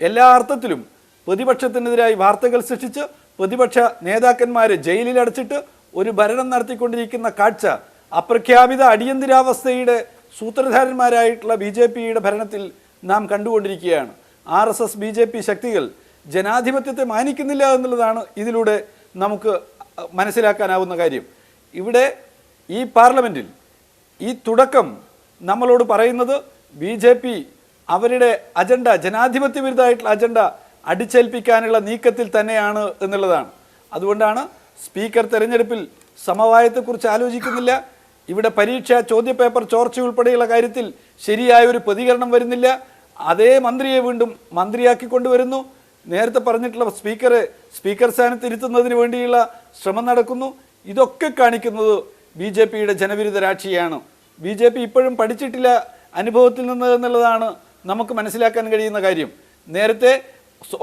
എല്ലാ അർത്ഥത്തിലും പ്രതിപക്ഷത്തിനെതിരായി വാർത്തകൾ സൃഷ്ടിച്ച് പ്രതിപക്ഷ നേതാക്കന്മാരെ ജയിലിലടച്ചിട്ട് ഒരു ഭരണം നടത്തിക്കൊണ്ടിരിക്കുന്ന കാഴ്ച അപ്രഖ്യാപിത അടിയന്തരാവസ്ഥയുടെ സൂത്രധാരന്മാരായിട്ടുള്ള BJPയുടെ ഭരണത്തിൽ നാം കണ്ടുകൊണ്ടിരിക്കുകയാണ്. RSS BJP ശക്തികൾ ജനാധിപത്യത്തെ മാനിക്കുന്നില്ല എന്നുള്ളതാണ് ഇതിലൂടെ നമുക്ക് മനസ്സിലാക്കാനാവുന്ന കാര്യം. ഇവിടെ ഈ പാർലമെൻറ്റിൽ ഈ തുടക്കം നമ്മളോട് പറയുന്നത് BJP അവരുടെ അജണ്ട, ജനാധിപത്യ വിരുദ്ധമായിട്ടുള്ള അജണ്ട അടിച്ചേൽപ്പിക്കാനുള്ള നീക്കത്തിൽ തന്നെയാണ് എന്നുള്ളതാണ്. അതുകൊണ്ടാണ് സ്പീക്കർ തെരഞ്ഞെടുപ്പിൽ സമവായത്തെക്കുറിച്ച് ആലോചിക്കുന്നില്ല. ഇവിടെ പരീക്ഷ ചോദ്യപേപ്പർ ചോർച്ച ഉൾപ്പെടെയുള്ള കാര്യത്തിൽ ശരിയായ ഒരു പ്രതികരണം വരുന്നില്ല. അതേ മന്ത്രിയെ വീണ്ടും മന്ത്രിയാക്കി കൊണ്ടുവരുന്നു. നേരത്തെ പറഞ്ഞിട്ടുള്ള സ്പീക്കർ സ്ഥാനത്ത് ഇരുത്തുന്നതിന് വേണ്ടിയുള്ള ശ്രമം നടക്കുന്നു. ഇതൊക്കെ കാണിക്കുന്നത് BJPയുടെ ജനവിരുദ്ധ രാഷ്ട്രീയമാണ്. BJP ഇപ്പോഴും പഠിച്ചിട്ടില്ല അനുഭവത്തിൽ നിന്ന് എന്നുള്ളതാണ് നമുക്ക് മനസ്സിലാക്കാൻ കഴിയുന്ന കാര്യം. നേരത്തെ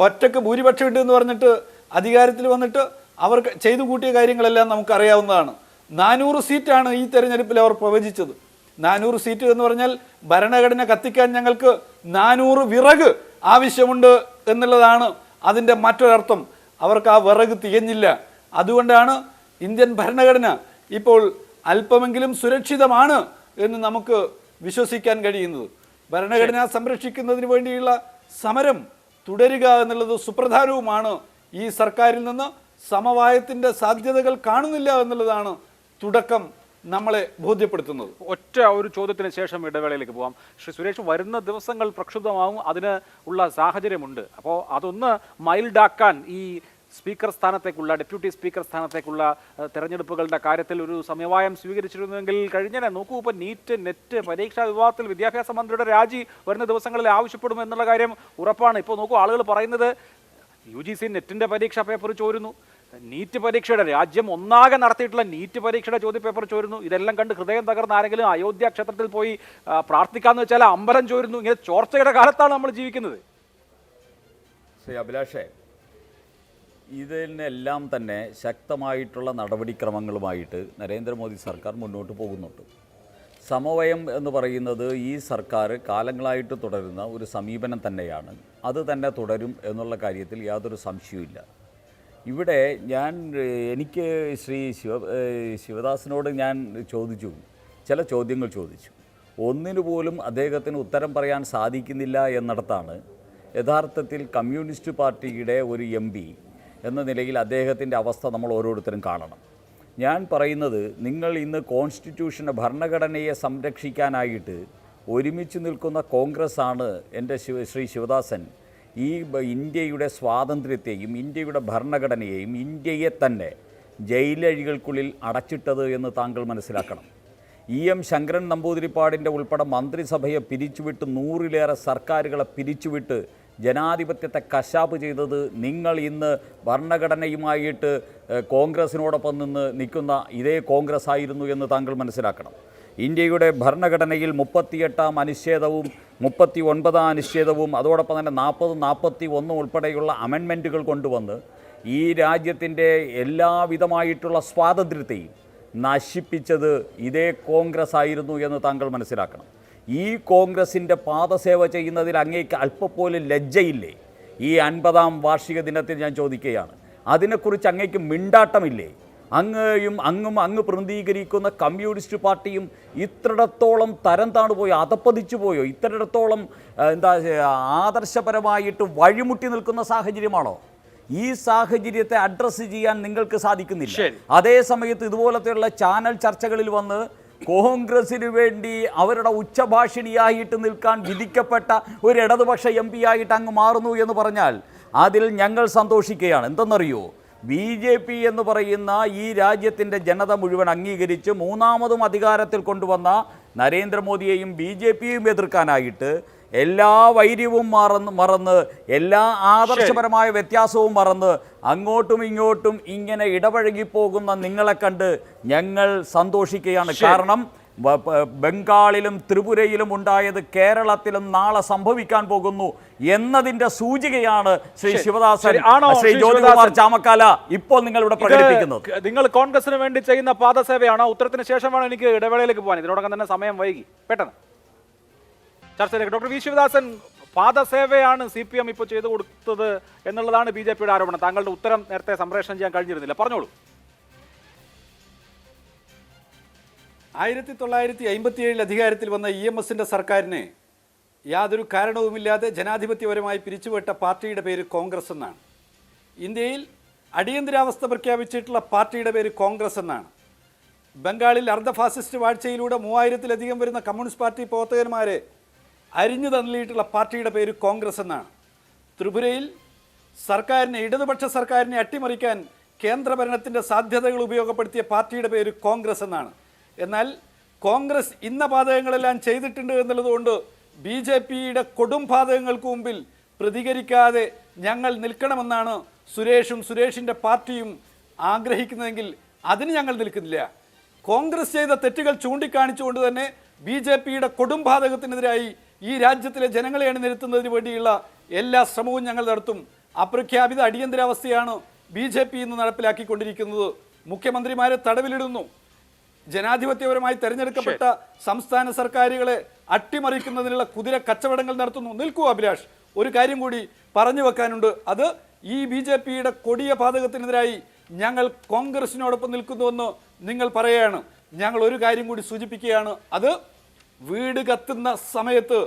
ഒറ്റക്ക് ഭൂരിപക്ഷം ഉണ്ട് എന്ന് പറഞ്ഞിട്ട് അധികാരത്തിൽ വന്നിട്ട് അവർ ചെയ്തു കൂട്ടിയ കാര്യങ്ങളെല്ലാം നമുക്കറിയാവുന്നതാണ്. 400 സീറ്റാണ് ഈ തെരഞ്ഞെടുപ്പിൽ അവർ പ്രവചിച്ചത്. 400 സീറ്റ് എന്ന് പറഞ്ഞാൽ ഭരണഘടന കത്തിക്കാൻ ഞങ്ങൾക്ക് 400 വിറക് ആവശ്യമുണ്ട് എന്നുള്ളതാണ് അതിൻ്റെ മറ്റൊരർത്ഥം. അവർക്ക് ആ വിറക് തികഞ്ഞില്ല. അതുകൊണ്ടാണ് ഇന്ത്യൻ ഭരണഘടന ഇപ്പോൾ അല്പമെങ്കിലും സുരക്ഷിതമാണ് എന്ന് നമുക്ക് വിശ്വസിക്കാൻ കഴിയുന്നത്. ഭരണഘടന സംരക്ഷിക്കുന്നതിന് വേണ്ടിയുള്ള സമരം തുടരുക എന്നുള്ളത് സുപ്രധാനവുമാണ്. ഈ സർക്കാരിൽ നിന്ന് സമവായത്തിൻ്റെ സാധ്യതകൾ കാണുന്നില്ല എന്നുള്ളതാണ് തുടക്കം നമ്മളെ ബോധ്യപ്പെടുത്തുന്നത്. ഒറ്റ ഒരു ചോദ്യത്തിന് ശേഷം ഇടവേളയിലേക്ക് പോകാം. ശ്രീ സുരേഷ്, വരുന്ന ദിവസങ്ങൾ പ്രക്ഷുബ്ധമാവും, അതിന് ഉള്ള സാഹചര്യമുണ്ട്. അപ്പോൾ അതൊന്ന് മൈൽഡാക്കാൻ ഈ സ്പീക്കർ സ്ഥാനത്തേക്കുള്ള, ഡെപ്യൂട്ടി സ്പീക്കർ സ്ഥാനത്തേക്കുള്ള തെരഞ്ഞെടുപ്പുകളുടെ കാര്യത്തിൽ ഒരു സമവായം സ്വീകരിച്ചിരുന്നുവെങ്കിൽ കഴിഞ്ഞാൽ നോക്കൂ, ഇപ്പോൾ നീറ്റ് നെറ്റ് പരീക്ഷാ വിഭാഗത്തിൽ വിദ്യാഭ്യാസ മന്ത്രിയുടെ രാജി വരുന്ന ദിവസങ്ങളിൽ ആവശ്യപ്പെടും എന്നുള്ള കാര്യം ഉറപ്പാണ്. ഇപ്പോൾ നോക്കൂ, ആളുകൾ പറയുന്നത് UGC നെറ്റിൻ്റെ പരീക്ഷാ പേപ്പർ ചോരുന്നു, നീറ്റ് പരീക്ഷയുടെ രാജ്യം ഒന്നാകെ നടത്തിയിട്ടുള്ള നീറ്റ് പരീക്ഷയുടെ ചോദ്യപേപ്പർ ചോരുന്നു. ഇതെല്ലാം കണ്ട് ഹൃദയം തകർന്ന ആരെങ്കിലും അയോധ്യ ക്ഷേത്രത്തിൽ പോയി പ്രാർത്ഥിക്കാമെന്ന് വെച്ചാൽ അമ്പലം ചോരുന്നു. ഇങ്ങനെ ചോർച്ചയുടെ കാലത്താണ് നമ്മൾ ജീവിക്കുന്നത്. ശ്രീ അഭിലാഷേ, ഇതിനെല്ലാം തന്നെ ശക്തമായിട്ടുള്ള നടപടിക്രമങ്ങളുമായിട്ട് നരേന്ദ്രമോദി സർക്കാർ മുന്നോട്ട് പോകുന്നുണ്ട്. സമവായം എന്ന് പറയുന്നത് ഈ സർക്കാർ കാലങ്ങളായിട്ട് തുടരുന്ന ഒരു സമീപനം തന്നെയാണ്. അത് തന്നെ തുടരും എന്നുള്ള കാര്യത്തിൽ യാതൊരു സംശയവുമില്ല. ഇവിടെ എനിക്ക് ശ്രീ ശിവദാസിനോട് ഞാൻ ചില ചോദ്യങ്ങൾ ചോദിച്ചു. ഒന്നിനു പോലും അദ്ദേഹത്തിന് ഉത്തരം പറയാൻ സാധിക്കുന്നില്ല എന്നിടത്താണ് യഥാർത്ഥത്തിൽ കമ്മ്യൂണിസ്റ്റ് പാർട്ടിയുടെ ഒരു MP എന്ന നിലയിൽ അദ്ദേഹത്തിൻ്റെ അവസ്ഥ നമ്മൾ ഓരോരുത്തരും കാണണം. ഞാൻ പറയുന്നത്, നിങ്ങൾ ഇന്ന് കോൺസ്റ്റിറ്റ്യൂഷനെ, ഭരണഘടനയെ സംരക്ഷിക്കാനായിട്ട് ഒരുമിച്ച് നിൽക്കുന്ന കോൺഗ്രസ്സാണ് എൻ്റെ ശ്രീ ശിവദാസൻ ഈ ഇന്ത്യയുടെ സ്വാതന്ത്ര്യത്തെയും ഇന്ത്യയുടെ ഭരണഘടനയെയും ഇന്ത്യയെ തന്നെ ജയിലഴികൾക്കുള്ളിൽ അടച്ചിട്ടത് എന്ന് താങ്കൾ മനസ്സിലാക്കണം. EM ശങ്കരൻ നമ്പൂതിരിപ്പാടിൻ്റെ ഉൾപ്പെടെ മന്ത്രിസഭയെ പിരിച്ചുവിട്ട് 100-ലേറെ സർക്കാരുകളെ പിരിച്ചുവിട്ട് ജനാധിപത്യത്തെ കശാപ്പ് ചെയ്തത് നിങ്ങൾ ഇന്ന് ഭരണഘടനയുമായിട്ട് കോൺഗ്രസിനോടൊപ്പം നിൽക്കുന്ന ഇതേ കോൺഗ്രസ് ആയിരുന്നു എന്ന് താങ്കൾ മനസ്സിലാക്കണം. ഇന്ത്യയുടെ ഭരണഘടനയിൽ 38-ാം അനുച്ഛേദവും 39-ാം അനുച്ഛേദവും അതോടൊപ്പം തന്നെ 40, 41 ഉൾപ്പെടെയുള്ള അമെൻമെൻറ്റുകൾ കൊണ്ടുവന്ന് ഈ രാജ്യത്തിൻ്റെ എല്ലാവിധമായിട്ടുള്ള സ്വാതന്ത്ര്യത്തെയും നശിപ്പിച്ചത് ഇതേ കോൺഗ്രസ് ആയിരുന്നു എന്ന് താങ്കൾ മനസ്സിലാക്കണം. ഈ കോൺഗ്രസിൻ്റെ പാദസേവ ചെയ്യുന്നതിൽ അങ്ങേക്ക് അല്പപ്പോലും ലജ്ജയില്ലേ? ഈ 50-ാം വാർഷിക ദിനത്തിൽ ഞാൻ ചോദിക്കുകയാണ്, അതിനെക്കുറിച്ച് അങ്ങേക്ക് മിണ്ടാട്ടമില്ലേ? അങ്ങ് പ്രതിനിധീകരിക്കുന്ന കമ്മ്യൂണിസ്റ്റ് പാർട്ടിയും ഇത്രയിടത്തോളം തരം താണുപോയോ, അതപ്പതിച്ചു പോയോ, ഇത്രയിടത്തോളം ആദർശപരമായിട്ട് വഴിമുട്ടി നിൽക്കുന്ന സാഹചര്യമാണോ? ഈ സാഹചര്യത്തെ അഡ്രസ്സ് ചെയ്യാൻ നിങ്ങൾക്ക് സാധിക്കുന്നില്ല. അതേ സമയത്ത് ഇതുപോലത്തെയുള്ള ചാനൽ ചർച്ചകളിൽ വന്ന് കോൺഗ്രസിന് വേണ്ടി അവരുടെ ഉച്ചഭാഷിണിയായിട്ട് നിൽക്കാൻ വിധിക്കപ്പെട്ട ഒരു ഇടതുപക്ഷ MP ആയിട്ട് അങ്ങ് മാറുന്നു എന്ന് പറഞ്ഞാൽ അതിൽ ഞങ്ങൾ സന്തോഷിക്കുകയാണ്. എന്തെന്നറിയോ, BJP എന്ന് പറയുന്ന ഈ രാജ്യത്തിൻ്റെ ജനത മുഴുവൻ അംഗീകരിച്ച് മൂന്നാമതും അധികാരത്തിൽ കൊണ്ടുവന്ന നരേന്ദ്രമോദിയെയും BJPയെയും എതിർക്കാനായിട്ട് എല്ലാ വൈര്യവും മറന്ന് എല്ലാ ആദർശപരമായ വ്യത്യാസവും മറന്ന് അങ്ങോട്ടും ഇങ്ങോട്ടും ഇങ്ങനെ ഇടപഴകിപ്പോകുന്ന നിങ്ങളെ കണ്ട് ഞങ്ങൾ സന്തോഷിക്കുകയാണ്. കാരണം ബംഗാളിലും ത്രിപുരയിലും ഉണ്ടായത് കേരളത്തിലും നാളെ സംഭവിക്കാൻ പോകുന്നു എന്നതിന്റെ സൂചികയാണ് ശ്രീ ശിവദാസൻ, ശ്രീ ജ്യോതികുമാർ ചാമക്കാല ഇപ്പോൾ നിങ്ങൾ ഇവിടെ പ്രകടിപ്പിക്കുന്നത്. നിങ്ങൾ കോൺഗ്രസിന് വേണ്ടി ചെയ്യുന്ന പാദസേവയാണോ? ഉത്തരത്തിന് ശേഷമാണ് എനിക്ക് ഇടവേളയിലേക്ക് പോകാൻ. ഇതിനോടൊപ്പം തന്നെ സമയം വൈകി. പെട്ടെന്ന് ചർച്ചയിലേക്ക്. ഡോക്ടർ വി ശിവദാസൻ, പാദസേവയാണ് CPM ഇപ്പോൾ ചെയ്തു കൊടുത്തത് എന്നുള്ളതാണ് BJPയുടെ ആരോപണം. താങ്കളുടെ ഉത്തരം നേരത്തെ സംപ്രേഷണം ചെയ്യാൻ കഴിഞ്ഞിരുന്നില്ല, പറഞ്ഞോളൂ. 1957 അധികാരത്തിൽ വന്ന EMSന്റെ സർക്കാരിനെ യാതൊരു കാരണവുമില്ലാതെ ജനാധിപത്യപരമായി പിരിച്ചുവിട്ട പാർട്ടിയുടെ പേര് കോൺഗ്രസ് എന്നാണ്. ഇന്ത്യയിൽ അടിയന്തരാവസ്ഥ പ്രഖ്യാപിച്ചിട്ടുള്ള പാർട്ടിയുടെ പേര് കോൺഗ്രസ് എന്നാണ്. ബംഗാളിൽ അർദ്ധ ഫാസിസ്റ്റ് വാഴ്ചയിലൂടെ 3000-ലധികം വരുന്ന കമ്മ്യൂണിസ്റ്റ് പാർട്ടി പ്രവർത്തകന്മാരെ അരിഞ്ഞു തള്ളിയിട്ടുള്ള പാർട്ടിയുടെ പേര് കോൺഗ്രസ് എന്നാണ്. ത്രിപുരയിൽ ഇടതുപക്ഷ സർക്കാരിനെ അട്ടിമറിക്കാൻ കേന്ദ്രഭരണത്തിൻ്റെ സാധ്യതകൾ ഉപയോഗപ്പെടുത്തിയ പാർട്ടിയുടെ പേര് കോൺഗ്രസ് എന്നാണ്. എന്നാൽ കോൺഗ്രസ് ഇന്ന പാതകങ്ങളെല്ലാം ചെയ്തിട്ടുണ്ട് എന്നുള്ളതുകൊണ്ട് BJPയുടെ കൊടും പാതകങ്ങൾക്ക് മുമ്പിൽ പ്രതികരിക്കാതെ ഞങ്ങൾ നിൽക്കണമെന്നാണ് സുരേഷിൻ്റെ പാർട്ടിയും ആഗ്രഹിക്കുന്നതെങ്കിൽ അതിന് ഞങ്ങൾ നിൽക്കുന്നില്ല. കോൺഗ്രസ് ചെയ്ത തെറ്റുകൾ ചൂണ്ടിക്കാണിച്ചുകൊണ്ട് തന്നെ BJPയുടെ കൊടും പാതകത്തിനെതിരായി ഈ രാജ്യത്തിലെ ജനങ്ങളെ അണിനിരത്തുന്നതിന് വേണ്ടിയുള്ള എല്ലാ ശ്രമവും ഞങ്ങൾ നടത്തും. അപ്രഖ്യാപിത അടിയന്തരാവസ്ഥയാണ് BJP ഇന്ന് നടപ്പിലാക്കിക്കൊണ്ടിരിക്കുന്നത്. മുഖ്യമന്ത്രിമാരെ തടവിലിടുന്നു. ജനാധിപത്യപരമായി തെരഞ്ഞെടുക്കപ്പെട്ട സംസ്ഥാന സർക്കാരുകളെ അട്ടിമറിക്കുന്നതിനുള്ള കുതിര കച്ചവടങ്ങൾ നടത്തുന്നു. നിൽക്കൂ അഭിലാഷ്, ഒരു കാര്യം കൂടി പറഞ്ഞു വെക്കാനുണ്ട്. അത് ഈ BJPയുടെ കൊടിയ പാതകത്തിനെതിരായി ഞങ്ങൾ കോൺഗ്രസിനോടൊപ്പം നിൽക്കുന്നുവെന്ന് നിങ്ങൾ പറയുകയാണ്. ഞങ്ങൾ ഒരു കാര്യം കൂടി സൂചിപ്പിക്കുകയാണ്. അത് വീട് കത്തുന്ന സമയത്ത്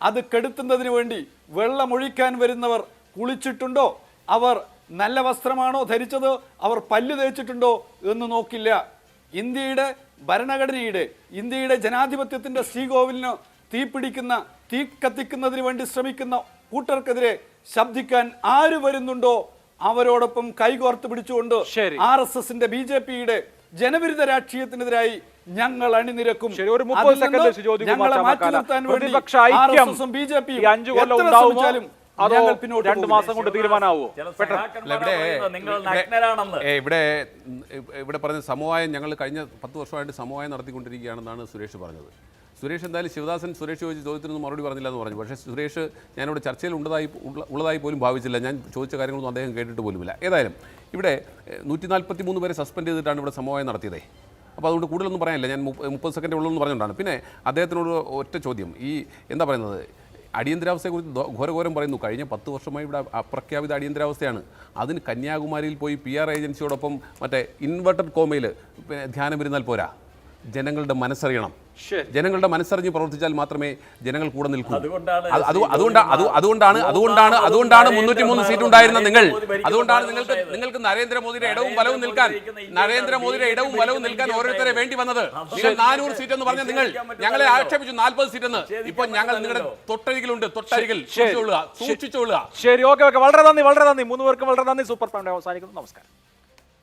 അത് കെടുത്തുന്നതിന് വേണ്ടി വെള്ളമൊഴിക്കാൻ വരുന്നവർ കുളിച്ചിട്ടുണ്ടോ, അവർ നല്ല വസ്ത്രമാണോ ധരിച്ചത്, അവർ പല്ല് തേച്ചിട്ടുണ്ടോ എന്ന് നോക്കില്ല. ഇന്ത്യയുടെ ഭരണഘടനയുടെ ഇന്ത്യയുടെ ജനാധിപത്യത്തിൻ്റെ ശ്രീകോവിലിന് തീ കത്തിക്കുന്നതിന് വേണ്ടി ശ്രമിക്കുന്ന കൂട്ടർക്കെതിരെ ശബ്ദിക്കാൻ ആര് വരുന്നുണ്ടോ അവരോടൊപ്പം കൈകോർത്ത് പിടിച്ചുകൊണ്ട് RSSന്റെ BJPയുടെ ജനവിരുദ്ധ രാഷ്ട്രീയത്തിനെതിരായി ഞങ്ങൾ അണിനിരക്കും. ഞങ്ങളെ മാറ്റി നിർത്താൻ വേണ്ടി RSSും BJPയും എത്ര ശ്രമിച്ചാലും അതോ 2 മാസം കൊണ്ട് തീരുമാനമാവോ? ഇവിടെ പറഞ്ഞ സമവായം ഞങ്ങൾ കഴിഞ്ഞ 10 വർഷമായിട്ട് സമവായം നടത്തിക്കൊണ്ടിരിക്കുകയാണെന്നാണ് സുരേഷ് പറഞ്ഞത്. സുരേഷ് എന്തായാലും ശിവദാസൻ സുരേഷ് ചോദിച്ച ചോദ്യത്തിനൊന്നും മറുപടി പറഞ്ഞില്ല എന്ന് പറഞ്ഞു. പക്ഷേ സുരേഷ് ഞാനിവിടെ ചർച്ചയിൽ ഉള്ളതായി പോലും ഭാവിച്ചില്ല. ഞാൻ ചോദിച്ച കാര്യങ്ങളൊന്നും അദ്ദേഹം കേട്ടിട്ട് പോലുമില്ല. ഏതായാലും ഇവിടെ 143 പേരെ സസ്പെൻഡ് ചെയ്തിട്ടാണ് ഇവിടെ സമവായം നടത്തിയത്. അപ്പോൾ അതുകൊണ്ട് കൂടുതലൊന്നും പറയാനില്ല. ഞാൻ 30 സെക്കൻഡ് ഉള്ളൂ എന്ന് പറഞ്ഞുകൊണ്ടാണ്. പിന്നെ അദ്ദേഹത്തിനോട് ഒറ്റ ചോദ്യം, ഈ എന്താ പറയുന്നത്, അടിയന്തരാവസ്ഥയെക്കുറിച്ച് ഘോരഘോരം പറയുന്നു. കഴിഞ്ഞ 10 വർഷമായി ഇവിടെ അപ്രഖ്യാപിത അടിയന്തരാവസ്ഥയാണ്. അതിന് കന്യാകുമാരിയിൽ പോയി PR ഏജൻസിയോടൊപ്പം മറ്റേ ഇൻവെർട്ടഡ് കോമയിൽ ധ്യാനം ഇരുന്നാൽ പോരാ. ജനങ്ങളുടെ മനസ്സറിയണം. ജനങ്ങളുടെ മനസ്സറിഞ്ഞ് പ്രവർത്തിച്ചാൽ മാത്രമേ ജനങ്ങൾ കൂടെ നിൽക്കൂ. അതുകൊണ്ടാണ് 303 സീറ്റ് ഉണ്ടായിരുന്ന അതുകൊണ്ടാണ് നിങ്ങൾക്ക് നരേന്ദ്രമോദിയുടെ ഇടവും വലവും നിൽക്കാൻ ഓരോരുത്തരെ വേണ്ടി വന്നത്. നിങ്ങൾ 400 സീറ്റ് എന്ന് പറഞ്ഞ നിങ്ങൾ ഞങ്ങളെ ആക്ഷേപിച്ചു 40 സീറ്റ് എന്ന്. ഇപ്പോൾ ഞങ്ങൾ നിങ്ങളുടെ തൊട്ടരികിലുണ്ട്. സൂക്ഷിച്ചോളുക. ശരി, ഓക്കെ. വളരെ നന്ദി. 3 പേർക്കും വളരെ നന്ദി. സൂപ്പർ ഫാമിലി അവസാനിക്കുന്നു. നമസ്കാരം.